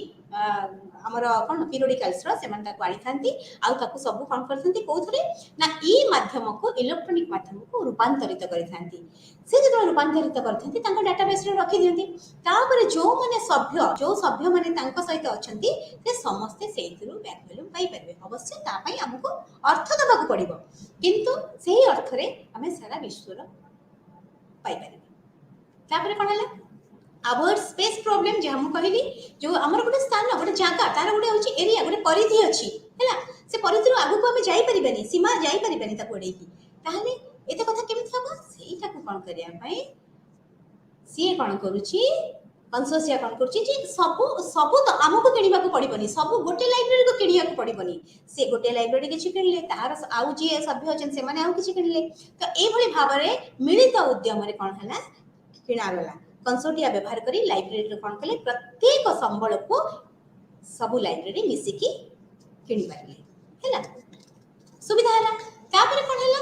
ଆମର କ'ଣ ପିରିୟଡିକାଲ୍ସର, ସେମାନେ ତାକୁ ଆଣିଥାନ୍ତି ଆଉ ତାକୁ ସବୁ କ'ଣ କରିଥାନ୍ତି, କୋଉଥିରେ ନା ଇ ମାଧ୍ୟମକୁ, ଇଲେକ୍ଟ୍ରୋନିକ ମାଧ୍ୟମକୁ ରୂପାନ୍ତରିତ କରିଥାନ୍ତି। ସେ ଯେତେବେଳେ ରୂପାନ୍ତରିତ କରିଥାନ୍ତି ତାଙ୍କ ଡାଟାବେସ୍ରେ ରଖିଦିଅନ୍ତି। ତାପରେ ଯୋଉମାନେ ଯୋଉ ସଭ୍ୟମାନେ ତାଙ୍କ ସହିତ ଅଛନ୍ତି, ସେ ସମସ୍ତେ ସେଇଥିରୁ ବ୍ୟାକ୍ ଭଲ୍ୟୁମ୍ ପାଇପାରିବେ। ଅବଶ୍ୟ ତା ପାଇଁ ଆମକୁ ଅର୍ଥ ଦେବାକୁ ପଡ଼ିବ, କିନ୍ତୁ ସେହି ଅର୍ଥରେ ଆମେ ସାରା ବିଶ୍ୱର ପାଇପାରିବେ। ତାପରେ କ'ଣ ହେଲା, ଆୱାର୍ड स्पेस प्रॉब्लम जहाँ मु कहली, जो आमर गोटे स्थान, गोटे जगह, तार गोटे हूँ एरिया, गोटे परिधि अच्छी है, से परिधि आगू को आम जापरि, सीमा जापरि ताको एड़ेकी, ताहले एते कथा केमिति हबो? सेटा को कोन करिया पई सी कोन करूची, कंसोर्शिया कोन करूची जे सब तो आमको किनिबा को पड़िबनी, सब गोटे लाइब्रेरी को किनिया को पड़िबनी। से गोटे लाइब्रेरी किछि किनले, तार आउ जे सभ्य अछन से माने आउ किछि किनले, तो ए भली भाबरे मिलित उद्यम रे कोन हला, किना गला। कंसोर्टिया व्यवहार करी लाइब्रेरी कौन कले, प्रत्येक संबल को सबू लाइब्रेरी मिसिकी किनी पारिले हैला, सुविधा हैला। तापर कोन हैला,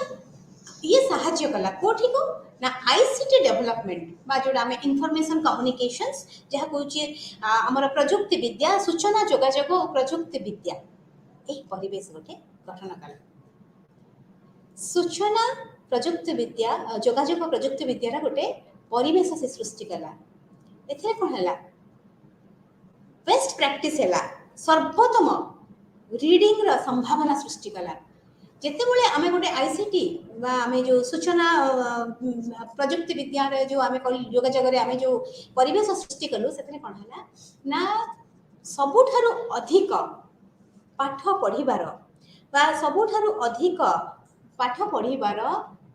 ये सहाय्य कला कोठी को ना आईसीटी डेवलपमेंट बा जोडा हमें इंफॉर्मेशन कम्युनिकेशंस जहा कहउची हमर प्रयुक्ति विद्या, सूचना जोगाजोग और प्रयुक्ति विद्या, ए परिवेश गोटे गठन कला। सूचना प्रयुक्ति विद्या, जोगाजोग प्रयुक्ति विद्या गोटे परिवेश से सृष्टि कला। एथे कोन हला, बेस्ट प्रैक्टिस हला, सर्वोत्तम रीडिंग रा संभावना सृष्टि कला। जेते बेले आमे गोटे आईसीटी बा आमे जो सूचना प्रयुक्ति विद्या रे जो आमे योगाजोग रे आमे जो परिवेश सृष्टि कलु, सेते कोन हला ना सबुठारु अधिक पाठ पढिबार बा सबुठारु अधिक पाठ पढिबार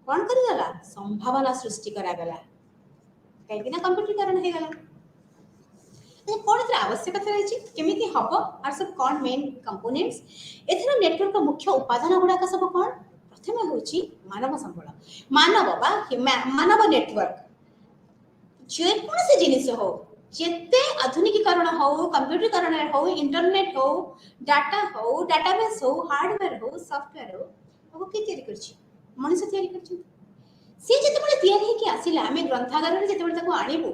कोन करि गला, संभावना सृष्टि करा गला। कहीं ना कंप्यूटरीकरण हो गला। कौन एथर आवश्यकता रही, केमिति हबो, आर सब कौन मेन कंपोनेंट्स, एथर नेटवर्क का मुख्य उपादान गुड़ाक सब कौन? प्रथम होची मानव संबल, मानव बा मानव नेटवर्क। जे कौन से जिनिस हो, जेते आधुनिकीकरण हो, कंप्यूटरीकरण हो, इंटरनेट हो, डाटा हो, डाटाबेस हो, हार्डवेयर हो, सॉफ्टवेयर हो, वो के तैयारी करछि, मनुष्य तैयारी करछि। सी जिते बड़े तैयारी है कि आसिला, आमे ग्रंथागार रे जिते बड़े ताको आनिबु,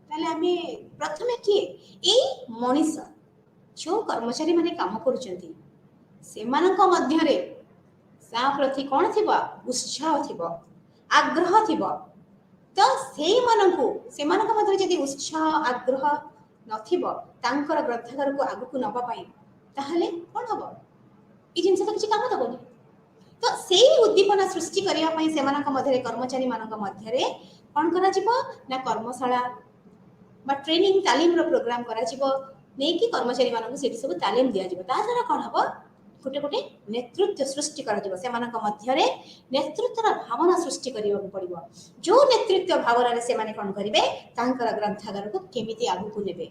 ताले आमे प्रथमे किए एई मनीष जो कर्मचारी माने काम करूचंती, सेमानक मध्यरे सा प्रति कोन थिबा, उत्साह थिबा, आग्रह थिबा। तो सेई मानकु सेमानक मध्यरे जदि उत्साह आग्रह नथिबो तांकर ग्रंथागार को आगु को नबा पाई, ताहले कोन हबो, ई जिंस तो किछि काम दबोनी। तो सेई उद्दीपना सृष्टि करिया पई सेमानक मध्यरे, कर्मचारी मानक मध्यरे कोन करा जिवो ना कर्मशाला बा ट्रेनिंग तालीम रो प्रोग्राम करा जिवो, नै कि कर्मचारी मानक सेठी सब तालीम दिया जिवो। ता द्वारा कोन हबो, गोटे गोटे नेतृत्व सृष्टि करा जिवो, सेमानक मध्यरे नेतृत्वर भावना सृष्टि करियो पड़िबो। जो नेतृत्व भावना रे से माने कोन करिवे, तांकर ग्रंथागार को केमिति आगु को नेबे,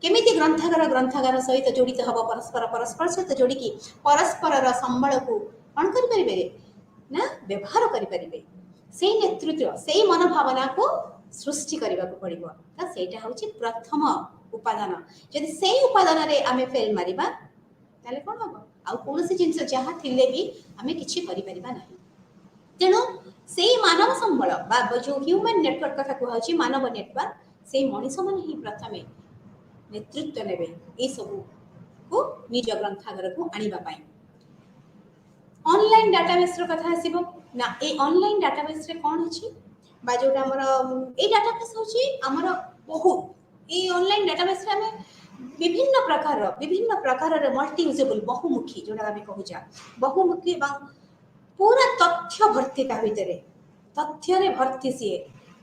केमिति ग्रंथागार सहित जोड़ित हबो, परस्पर सहित जोड़ी की परस्पर संबल को कौन करें ना व्यवहार करें, से नेतृत्व से मनोभावना को सृष्टि करने को पड़ो। तो सेटा हूँ प्रथम उपादान। जदि से उपादान रे आमे फेल मारिबा ताले कोन हबो, आ कौन सी जिंस जहाँ थिले भी आमे किछि करि परिबा नाही। तेणु से मानव संबल बा जो ह्यूमन नेटवर्क कथा कहउछि, मानव नेटवर्क, से मनीष मन ही प्रथमे नेतृत्व नेबे ए सब को निज ग्रंथागार को आनिबा पाई। ऑनलाइन डाटाबेस रो कथा आसीबो ना, ए ऑनलाइन डाटाबेस रे कोन अछि बा जोटा हमर ए डाटाबेस होछि हमर बहुत ए ऑनलाइन डाटाबेस रे हमें विभिन्न प्रकार मल्टी यूजेबल बहुमुखी जोटा आम कहूँ बहुमुखी पूरा तथ्य भर्ती ता भितर तथ्य भर्ती सी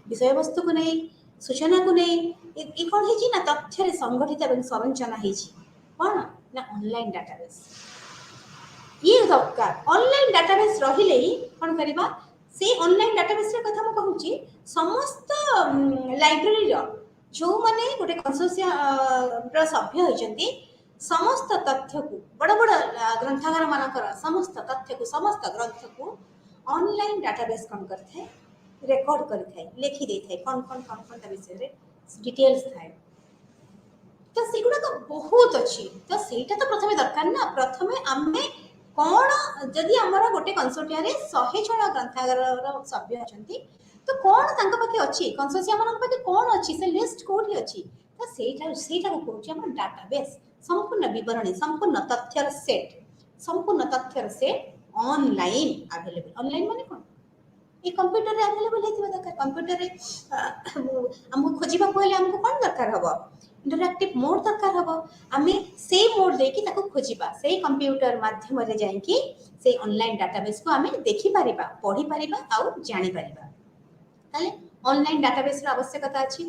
विषय वस्तु को नहीं सूचना को नहीं कौन है ना तथ्य संगठित और संरचना कौन ना ऑनलाइन डाटाबेस ये दरकार ऑनलाइन डाटाबेस रहिले ही कौन करबा से ऑनलाइन डाटाबेस रे कथा म कहूची समस्त लाइब्रेरी रो जो माने गोटे कंसोर्शियम सभ्य होइचंती समस्त तथ्य को बड़ बड़ ग्रंथागार मानकर समस्त तथ्य को समस्त ग्रंथ को ऑनलाइन डाटाबेस कौन करथे रेकॉर्ड करथे लिखि देथे कौन विषय रे डिटेल्स थाए तो सेगुड़ा तो बहुत अच्छी तो सेटा तो प्रथमे दरकार ना प्रथमे आमे कौन जदि आमर गोटे कंसोर्टिया रे 100 जन ग्रंथागार सभ्य अछंती तो कौन तांका पाखे अच्छी कंसोर्टिया मानक पाखे कौन अच्छी से लिस्ट कोठी अच्छी तो सेटा को कहूची हमर डाटाबेस संपूर्ण विवरणी संपूर्ण तथ्यर सेट ऑनलाइन अवेलेबल ऑनलाइन माने कौन ये कंप्यूटर रे अवेलेबल हेतिबा दरकार कंप्यूटर रे हमको खोजिबा पहिले हमको कौन दरकार हबो इंटरैक्टिव मोड दरकार हबो आमे से मोड देकी ताको खोजिबा से कंप्यूटर माध्यम रे जाई कि से ऑनलाइन डाटाबेस को आमे देखि परिबा पढि परिबा आ जानि परिबा ताले ऑनलाइन डाटाबेस रो आवश्यकता अछि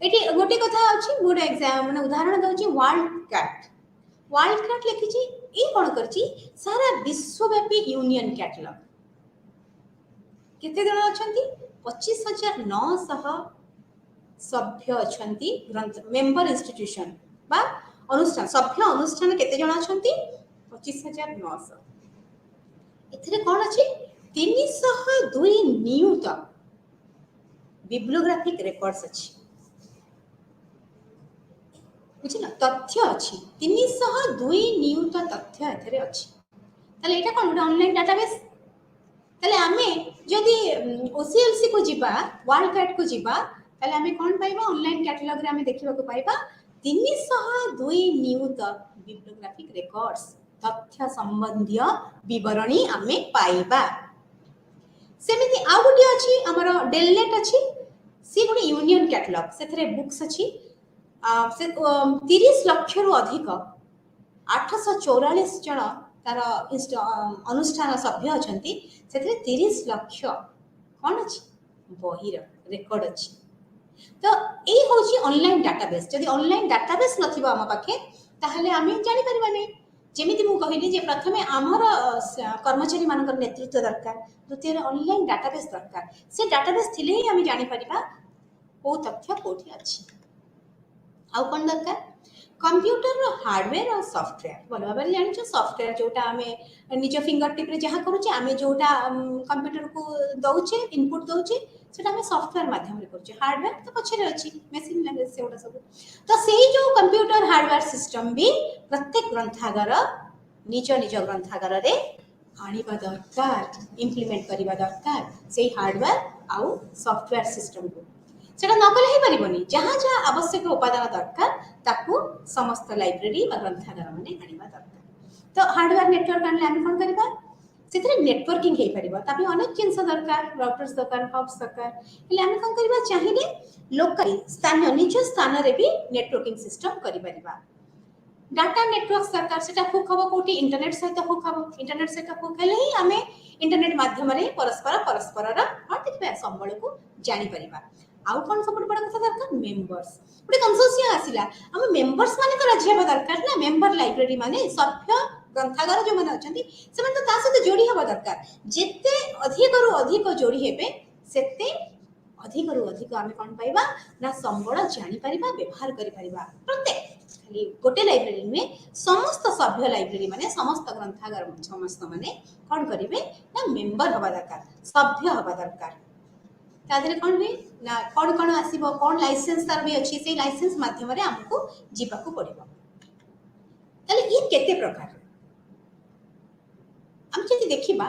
एटी गोटे कथा अछि गोटे एग्जाम माने उदाहरण दउची वर्ल्ड कैट लिखिची ई कोन करची सारा विश्वव्यापी यूनियन कैटलॉग केते जन अछंती 25,900 सभ्य अछंती ग्रंथ मेंबर इंस्टीट्यूशन बा अनुष्ठान सभ्य अनुष्ठान केते जन अछंती 25,900 एथरे कोन अछि 302 नियुत बिब्लियोग्राफिक रेकॉर्ड्स अछि बुझिला तथ्य अछि 302 नियुत तथ्य एथरे अछि ताले एटा कोन ऑनलाइन डाटाबेस ताले आमे जदि ओसीएलसी को जीवा वर्ल्ड कैट को जीवा ताले आमे कोन पाइबा ऑनलाइन कैटलॉग रे आमे देखिबा को पाइबा 302 नियुत बिब्लियोग्राफिक रेकॉर्ड्स तथ्य संबंधी विवरणी आमे पाइबा सेमिति आ गुटी अछि हमर डेलनेट अछि सी गुटी यूनियन कैटलॉग सेथरे बुक्स अछि से 30 लाख रु अधिक 844 जन तार अनुष्ठान सभ्य अछंती सेथरे 30 लाख कोन अछि बहिर रेकॉर्ड अछि तो ए होची ऑनलाइन डाटाबेस जदि ऑनलाइन डाटाबेस नथिबा हम पाखे ताहले आमे जानि परबा नै जेमिति मु कहिली जे प्रथमे हमर कर्मचारी मानकर नेतृत्व दरकार द्वितीय ऑनलाइन डाटाबेस दरकार से डाटाबेस थिले ही आमे जानि परिबा को तथ्य कोठी अछि आउ कोन दरकार कंप्यूटर रो हार्डवेयर और सॉफ्टवेयर बोल भाबरे जानि छ सॉफ्टवेयर जोटा हमें निज फिंगर टिप रे जहा करूचे हमें जोटा कंप्यूटर को दउचे इनपुट दउचे सेटा हमें सॉफ्टवेयर माध्यम रे करूचे हार्डवेयर तो पछरे अछि मशीन लैंग्वेज से ओटा सब तो सेही जो कंप्यूटर हार्डवेयर सिस्टम भी प्रत्येक ग्रंथागार निज ग्रंथागार रे आनिबा दरकार इंप्लीमेंट करिबा दरकार सेही हार्डवेयर आउ सॉफ्टवेयर सिस्टम को सेटा नकल ही परिबनी जहां जहां आवश्यक उपादान दरकार ताकू समस्त लाइब्रेरी बा ग्रंथागार माने आनिबा दरकार तो हार्डवेयर नेटवर्क आनले हम कोन करबा सेतरे नेटवर्किंग हे परिबा तापि अनेक जिंस दरकार राउटर्स दरकार हब्स दरकार हेले हम कोन करबा चाहिए लोकल स्थानीय निज स्थान रे भी नेटवर्किंग सिस्टम करि परिबा डाटा नेटवर्क सरकार सेटा हुक हबो कोठी इंटरनेट सहित हुक हबो इंटरनेट सहित हुक हेले ही हमें इंटरनेट माध्यम रे परस्पर रा देखबा संबळ को जानि परिबा आउ कोन सब बड़ कथा दरकार मेंबर्स गोटे कंसोर्शियम आसिला हम मेंबर्स माने तो राजी हबा दरकार ना मेंबर लाइब्रेरी माने सभ्य ग्रंथागार जो माने अछंती से माने तो ता सहित जोड़ी हबा दरकार जेते अधिक रु अधिक जोड़ी हेबे सेते अधिक रु अधिक आमे कोन पाइबा ना संबळ जानि परिबा व्यवहार करि परिबा प्रत्येक खाली गोटे लाइब्रेरी में समस्त सभ्य लाइब्रेरी माने समस्त ग्रंथागार समस्त माने कोन करिवे ना मेंबर हबा दरकार सभ्य हबा दरकार तादरे कोन हुई ना कोन आसीबो कोन लाइसेंस तार भी अछि से लाइसेंस माध्यम रे हमको जीवा को पड़िबो ताले ई केते प्रकार हम जति देखिबा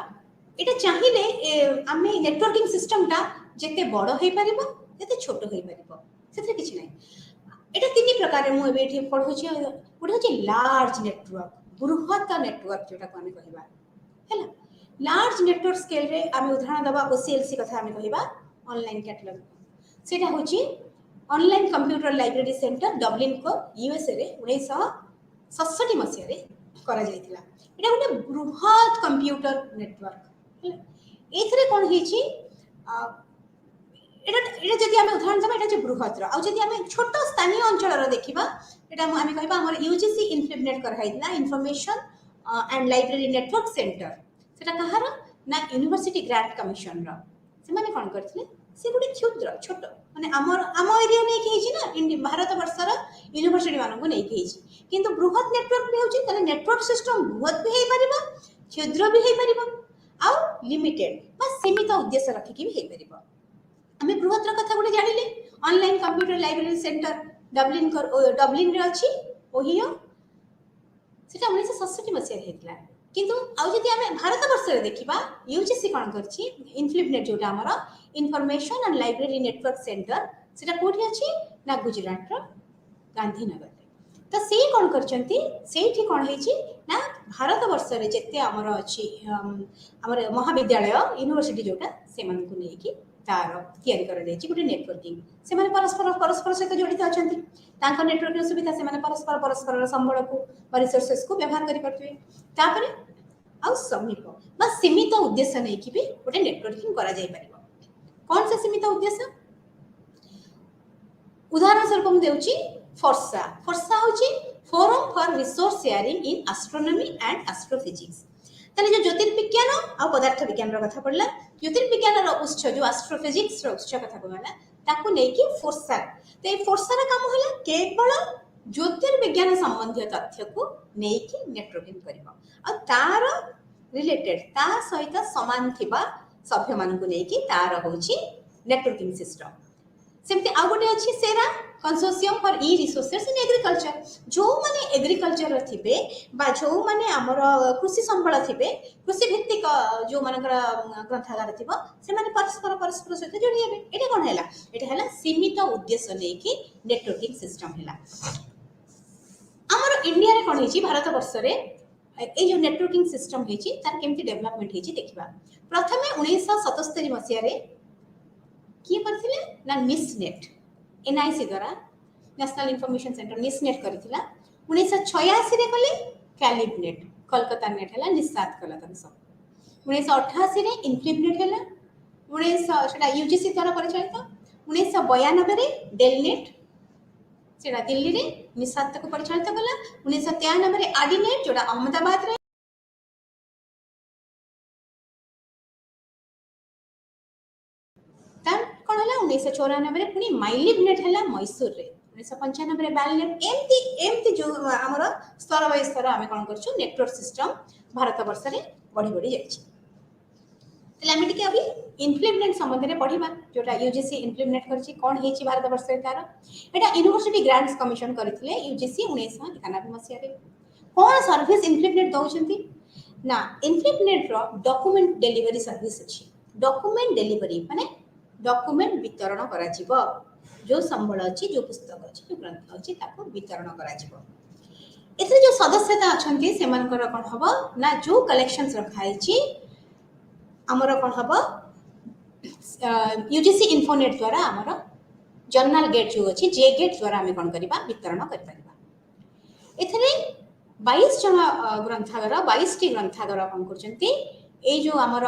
एटा चाहिले आमे नेटवर्किंग सिस्टम ता जेते बड़ होई परिबो जेते छोट होई परिबो सेते किछ नै एटा तीन प्रकार मु एबे एठी पढौ छी ओटा छै लार्ज नेटवर्क बृहत नेटवर्क जोटा को आमे कहिबा हैला लार्ज नेटवर्क स्केल रे आमे उदाहरण दबा ओसीएलसी कथा आमे कहिबा ऑनलाइन कैटलॉग सेटा होची online computer library centre Dublin को यूएसए रे 1967 मसीह रे करा जायतिला। एटा गोटे बृहत कंप्यूटर नेटवर्क एथरे कोन हिची এটা এটা যদি আমি উদাহরণ দেবা এটা হচ্ছে বৃহৎর আর যদি আমি ছোট স্থানীয় অঞ্চলর দেখিবা এটা আমি কইবা আমার ইউজিসি ইনফ্লিবনেট করা হইলা information and library network centre সেটা কাহার না ইউনিভার্সিটি গ্রান্ট কমিশন র সেমানে কোন করছিলে সে গুটি ক্ষুদ্র ছোট মানে আম এরিয়া নেই হেইছি না ভারত বর্ষর ইউনিভার্সিটি মানকু নেই হেইছি কিন্তু বৃহৎ নেটওয়ার্ক বি হচ্ছে তাহলে নেটওয়ার্ক সিস্টেম বৃহৎ বি হেই পারিবা ক্ষুদ্র বি হেই পারিবা আর লিমিটেড বা সীমিত উদ্দেশ্য রাখিকি বি হেই পারিবা। আমি বৃহৎ কথা গোটে জানিলে অনলাইন কম্পিউটার লাইব্রেরি সেন্টার ডব্লিন রে ଅଛି ওহিও সেটা 1967 মସିହାରେ ହେଇଥିଲା কিন্তু ଆଉ ଯଦି ଆମେ ଭାରତ ବର୍ଷରେ ଦେଖିବା ୟୁଜିସି କ'ଣ କରିଛି ଇନଫ୍ଲିବନେଟ୍ ଯୋଉଟା ଆମର information and library network centre ସେଟା କୋଉଠି ଅଛି ନା ଗୁଜରାଟର ଗାନ୍ଧୀନଗରରେ ତ ସେ କ'ଣ କରିଛନ୍ତି ସେଇଠି କ'ଣ ହେଇଛି ନା ଭାରତ ବର୍ଷରେ ଯେତେ ଆମର ଅଛି ଆମର ମହାବିଦ୍ୟାଳୟ ୟୁନିଭର୍ସିଟି ଯୋଉଟା ସେମାନଙ୍କୁ ନେଇକି तार तैयारी कर गोटे नेटवर्किंग से परस्पर परस्पर सहित जड़ित अच्छा नेटवर्किंग सुविधा से परस्पर परस्पर संबल को रिसोर्सेस को व्यवहार करें समीप बा सीमित उद्देश्य नहीं कि भी गोटे नेटवर्किंग करा जाय परिबो। कौन से सीमित उद्देश्य उदाहरण स्वरूप हम देउची फोर्सा फोर्सा होची forum for resource sharing in astronomy and astrophysics ताले जो ज्योतिर्विज्ञान और पदार्थ विज्ञान कथा पड़ला ज्योतिर्विज्ञान उत्स जो एस्ट्रोफिजिक्स उत्स कथा कहला ताकू नै कि फोर्सा तो ये फोर्सा रा काम होला केवल ज्योतिर्विज्ञान संबंधी तथ्य को नै कि नेटवर्किंग करबो और तार रिलेटेड ता सहित समान थिबा सभ्य मान को नै कि तार होची नेटवर्किंग सिस्टम। सेमती आ गोटे अछि सेरा consortium for e resources in agriculture जो माने एग्रीकल्चर थिबे बा जो माने हमर कृषि संबल थिबे कृषि भित्तिक जो मानकर ग्रंथागार थिबो से माने परस्पर परस्पर सहित जोड़ी हेबे एटा कोन हैला एटा हैला सीमित उद्देश्य नै कि नेटवर्किंग सिस्टम हैला। हमर इंडिया रे कोन हिची भारत वर्ष रे ए जो नेटवर्किंग सिस्टम हिची तार केमती डेवलपमेंट हिची देखिबा। प्रथमे 1977 मसिया रे किए करथिले ना निसनेट एनआईसी द्वारा नेशनल इन्फॉर्मेशन सेंटर निसनेट करथिला 1986 रे कले कैलिबनेट कोलकाता नेट हला निसात कला तन सब 1988 रे इनफ्लिबनेट हला 1900 सेटा यूजीसी द्वारा परिचालित 1992 रे डेलनेट सेटा दिल्ली रे निसात को परिचालित कला 1993 रे आडीनेट जोडा अहमदाबाद रे तार कोन हला 1994 रे पुनी माइलिबनेट हला मैसूर रे 1995 रे बालनेट एमती जो हमर स्तर बाय स्तर आमे कोन करछु नेटवर्क सिस्टम भारत वर्ष रे बढ़ी बढ़ी जायछि। तले आमे टिके अभी इनफ्लिबनेट संबंध रे पढिबा जोटा यूजीसी इनफ्लिबनेट करछि कोन हेछि भारत वर्ष रे तार एटा यूनिवर्सिटी ग्रांट्स कमिशन करथिले यूजीसी 1991 मसिया रे कोन सर्विस इनफ्लिबनेट दउछंती ना इनफ्लिबनेट रो डॉक्यूमेंट डिलीवरी सर्विस अछि। डॉक्यूमेंट डिलीवरी माने डॉक्यूमेंट वितरण करा जिवो जो संबल अछि जो पुस्तक अछि जो ग्रंथ अछि ताको वितरण करा जिवो। एथरे जो सदस्यता अछंती से मानकर कोन हबो ना जो कलेक्शंस रखाई छी हमर कोन हबो यूजीसी इन्फोनेट द्वारा हमर जर्नल गेट जो अछि जे गेट द्वारा हम कोन करिबा वितरण करि परिबा। एथरे 22 जन ग्रंथागार 22 टी ग्रंथागार कोन करचंती ए जो हमर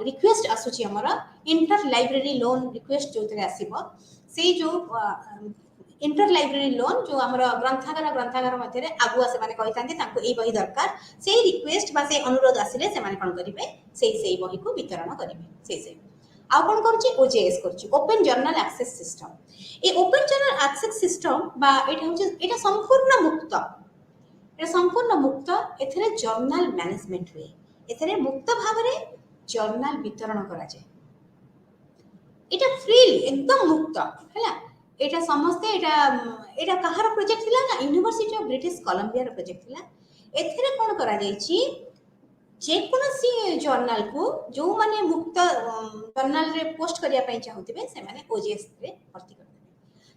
रिक्वेस्ट आसुची हमर इंटर लाइब्रेरी लोन रिक्वेस्ट जो तरे आसीबो से जो इंटर लाइब्रेरी लोन जो हमर ग्रंथागार मध्य रे आगुआ से माने कहितांती तांको ए बही दरकार से रिक्वेस्ट बा से अनुरोध आसिले से माने कोन करिवे से बही को वितरण करिवे से आ कोन करची ओजेएस करची ओपन जर्नल एक्सेस सिस्टम। ए ओपन जर्नल एक्सेस सिस्टम बा एटा होची एटा संपूर्ण मुक्त एथरे जर्नल मैनेजमेंट हुए एथरे मुक्त भाव रे जर्नल वितरण करा जाय एटा फ्रीली एकदम मुक्त हैला। एटा समस्ते एटा कहार प्रोजेक्ट थिला ना यूनिवर्सिटी ऑफ ब्रिटिश कोलंबिया रो प्रोजेक्ट थिला। एथरे कोन करा जायछि जे कोनसी जर्नल को जो माने मुक्त जर्नल रे पोस्ट करिया पई चाहुतिबे से माने ओजेएस रे भर्ती करबे।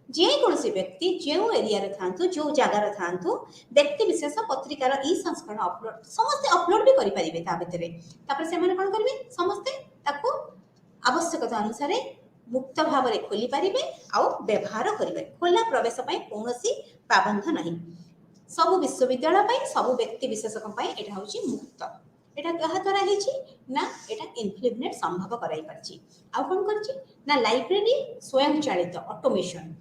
जे कोनसी व्यक्ति जो एरिया रे थांतु जो जगह रे थांतु व्यक्ति विशेष पत्रिकार ई संस्करण अपलोड समस्त अपलोड भी करि परिबे ता भितरे तापर से माने कोन करबे समस्त ताको आवश्यकता अनुसार मुक्त भाव में खोली पारे आउ व्यवहार करेंगे। खोला प्रवेश कौन पाबंध नहीं। सब विश्वविद्यालय सब व्यक्ति विशेषक यहाँ हूँ मुक्त। एटा क्या द्वारा ना एटा इनफिनिट संभव कराई पारछि। आ कोन करछि ना लाइब्रेरी स्वयं चालित ऑटोमेशन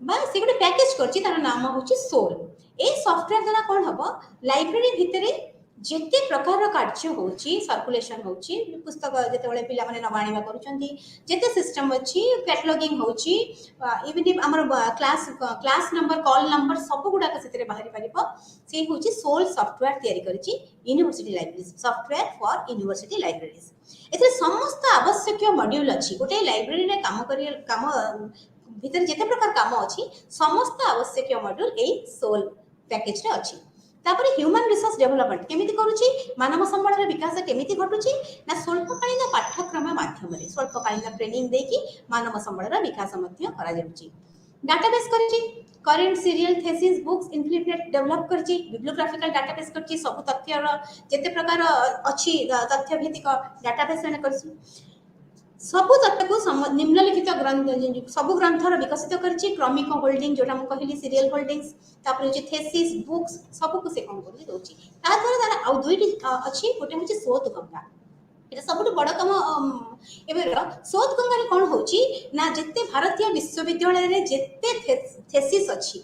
बा से गोटे पैकेज करछि तार नाम होछि सोल। ए सॉफ्टवेयर द्वारा कोन हबो लाइब्रेरी भितरे जेते प्रकार कार्य होछि सर्कुलेशन होछि पुस्तक जेते बेले पिला माने नबाणीमा करूछंती जेते सिस्टम अछि कैटलॉगिंग होछि इवन इफ हमर क्लास नंबर कॉल नंबर सब गुडा के सेतरे बाहरी परिबो से होछि सोल सॉफ्टवेयर तयारी करछि university library software for university libraries. एते समस्त आवश्यक मॉड्यूल अछि गोटे लाइब्रेरी रे काम भीतर जेते प्रकार काम अछि समस्त आवश्यक मॉड्यूल ए सोल पैकेज रे अछि। तापर ह्यूमन रिसोर्स डेवलपमेंट केमिति करूची मानव संबल विकास केमिति घटुची ना स्वल्पकालीन पाठ्यक्रम माध्यम रे स्वल्पकालीन ट्रेनिंग देकी मानव संबल विकास मध्य करा जाउची। डाटाबेस करची current serial thesis books infinite develop करची बिब्लियोग्राफिकल डाटाबेस करची सब तथ्य जेते प्रकार अछि तथ्य भित्तिक डाटाबेस ने करची सबु तथ्य को निम्नलिखित ग्रंथ सबु ग्रंथर विकसित करची क्रमिक होल्डिंग जोटा हम कहली सीरियल होल्डिंग्स तापर जे थेसिस बुक्स सब को से कौन कर दोची ता द्वारा आ दुईटी अछि गोटे होची शोध गंगा एटा सबुठ बड़ काम एबेर शोध गंगा कौन होची ना जेते भारतीय विश्वविद्यालय रे जेते थेसिस अछि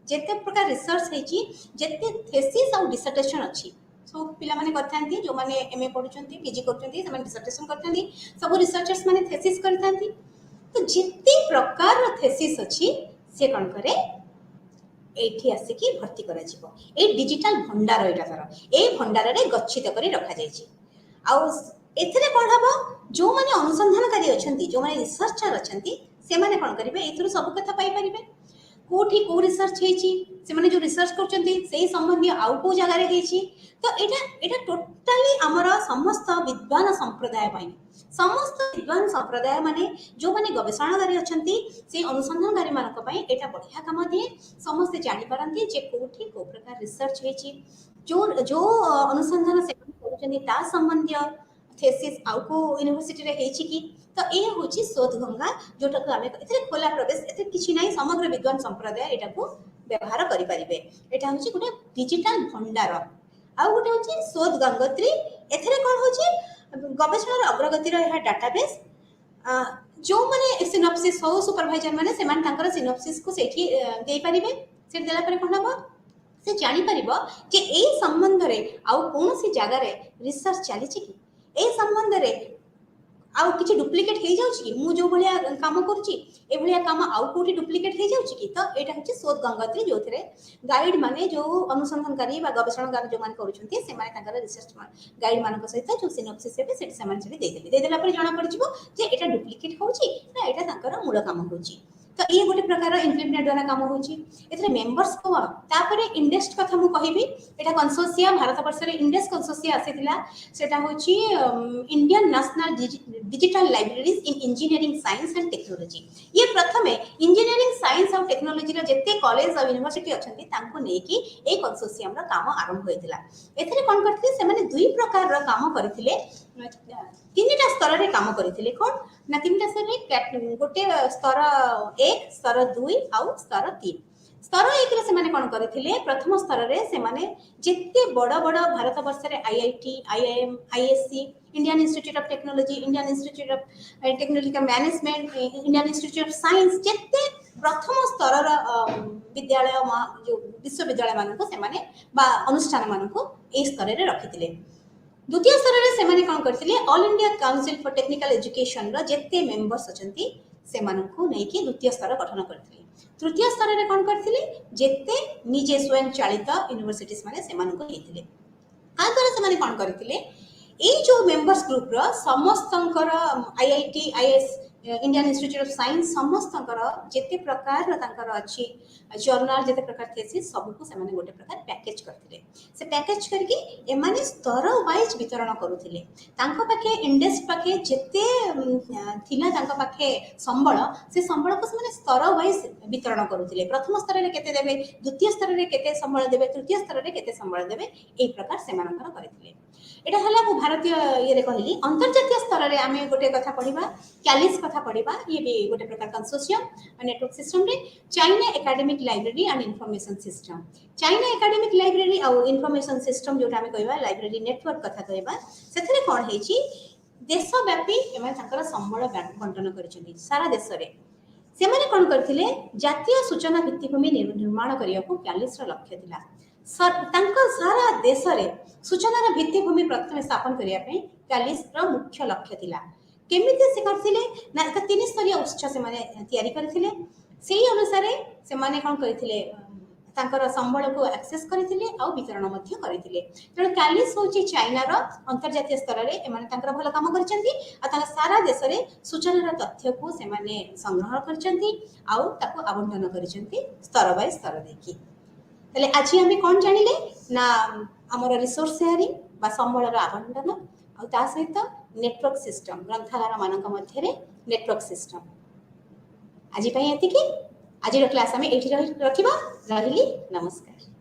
जेते प्रकार रिसर्च हेची जेते थेसिस और डिसर्टेशन अछि सब पिला माने करथांती जो माने एमए पढुचंती पीजी करथांती से माने डिसर्टेशन करथांती सब रिसर्चर्स माने थेसिस करथांती तो जेते प्रकार थेसिस अछि से कोन करे एठी आसिकी भर्ती करा जिवो ए डिजिटल भंडार एटा तार ए भंडार रे गच्छित करी रखा जायछि। आ एथिरे कोन हबो जो माने अनुसंधानकारी अछंती जो माने रिसर्चर अछंती से माने कोन करिवे एथुरु सब कथा पाई परिवे कोठी को रिसर्च हेची से माने जो रिसर्च करचंती सेही संबंधी आउ को जगह रे हेची तो एटा टोटली हमर समस्त विद्वान संप्रदाय पाई समस्त विद्वान संप्रदाय माने जो माने गवेषणागारी अछंती से अनुसंधानकारी मानक पाई एटा बढ़िया काम दिए समस्त जानि पारंती जे कोठी को प्रकार रिसर्च हेची जो जो अनुसंधान से करचंती ता संबंधी थेसिस आउ को यूनिवर्सिटी रे हेची की तो ए होची शोध गंगा जोटा को आमे एते खोला प्रवेश एते किछि नै समग्र विद्वान संप्रदाय एटा को व्यवहार करि परिबे एटा होची गोटे डिजिटल भंडार आउ गोटे होची शोध गंगोत्री एथरे कोन होची गवेषणा अग्रगति रो एहा डाटाबेस जो माने सिनॉप्सिस हो सुपरवाइजर माने सेमान तांकर सिनॉप्सिस को सेठी देई परिबे से देला पर कोन हबो से जानि परिबो जे ए संबंध रे आउ कोनोसी जगह रे रिसर्च चली छि कि ए संबंध रे आउ किछि डुप्लिकेट हे जाउछि कि मु जो भलिया काम करछि ए भलिया काम आउ कोठी डुप्लिकेट हे जाउछि कि तो एटा होछि शोध गंगोत्री जोथरे गाइड माने जो अनुसंधानकारी बा गवेषणागार जो मान करूछंती से माने तांकर रिसर्च गाइड मान को सहित जो सिनॉप्सिस हेबे सेट समान से दे देला पर जाना पड़िबो जे एटा डुप्लिकेट होछि ना एटा तांकर मूल काम होछि। तो ये गोटे प्रकार इनफिनिट द्वारा काम होछि एथरे मेंबर्स को तापरे इंडेक्स कथा मु कहिबी एटा कंसोर्शिया भारत वर्ष रे इंडेक्स कंसोर्शिया आसीथिला सेटा होछि Indian national digital libraries in engineering science and technology. ये प्रथमे इंजीनियरिंग साइंस और टेक्नोलॉजी रो जत्ते कॉलेज और यूनिवर्सिटी अछंती तांको नेकी ए कंसोर्शियम रो काम आरंभ होइतिला। एथरे कोन करथिले से माने दुई प्रकार रो काम करथिले तीनटा स्तर रे काम करथिले कोन ना तीनटा स्तर रे गोटे स्तर 1 स्तर 2 आउ स्तर 3 स्तर 1 रे से माने कोन करथिले प्रथम स्तर रे से माने जेते बड़ बड़ भारत वर्ष रे IIT IIM ISC Indian institute of technology Indian institute of technological management Indian institute of science जेते प्रथम स्तर रा विद्यालय जो विश्वविद्यालय मानको से माने बा अनुष्ठान मानको ए स्तर रे रखिथिले। द्वितीय स्तर रे से माने कोन करथिले all India council for technical education रो जेते मेंबर्स अछंती से मानको नै कि द्वितीय स्तर गठन करथिले। तृतीय स्तर रे कोन करथिले जेते निजे स्वयं चालित यूनिवर्सिटीज माने से मानको हेथिले आ द्वारा से माने कोन करथिले ए जो मेंबर्स ग्रुप रो समस्तंकर IIT IS Indian institute of science समस्तंकर जेते प्रकार तांकर अछि जर्नल जेते प्रकार थेसिस सब को से माने गोटे प्रकार पैकेज करथिले से पैकेज करके ए माने स्तर वाइज वितरण करूथिले तांको पाखे इंडेक्स पाखे जेते थिला तांको पाखे संबळ से संबळ को से माने स्तर वाइज वितरण करूथिले प्रथम स्तर रे केते देबे द्वितीय स्तर रे केते संबळ देबे तृतीय स्तर रे केते संबळ देबे ए प्रकार से मानकर करथिले। एटा हला भारतीय ये रे कहली अंतर्जातीय स्तर रे आमे गोटे कथा पढिबा 40 कथा कथा पढ़ा ये भी गोटे प्रकार कंसोर्टियम नेटवर्क सिस्टम रे China academic library and information system China academic library और इन्फॉर्मेशन सिस्टम जोटा हमें कहबा लाइब्रेरी नेटवर्क कथा कहबा सेथरे कोन हेची देशव्यापी एवं ताकर संबल बंटन करिसेंती सारा देश रे सेमाने कोन करथिले जातीय सूचना भित्तिभूमि निर्माण करिया को 40 लक्ष्य थिला सारा देश रे सूचनार भित्तिभूमि प्रथम स्थापन करिया पे 40 मुख्य लक्ष्य थिला केमिति से करथिले ना एक तीन स्तरीय उत्सव से माने तयारी करथिले सेही अनुसार से माने कोन करथिले तांकर संबल को एक्सेस करथिले आ वितरण मध्य करथिले तेणु 40 होची चाइना रो अंतर्जातीय स्तर रे एमाने तांकर भल काम करचंती आ तांका सारा देश रे सूचनार तथ्य को से माने संग्रह करचंती आ ताको आवंटन करचंती स्तर बाय स्तर देखि तले आज हम कोन जानिले ना हमर रिसोर्स शेयरिंग बा संबलर आवंटन आ ता सहित नेटवर्क सिस्टम ग्रंथागार मानक मध्य रे नेटवर्क सिस्टम आज पई एतिकी आज क्लास हमें एठी रखिबा रहिली नमस्कार।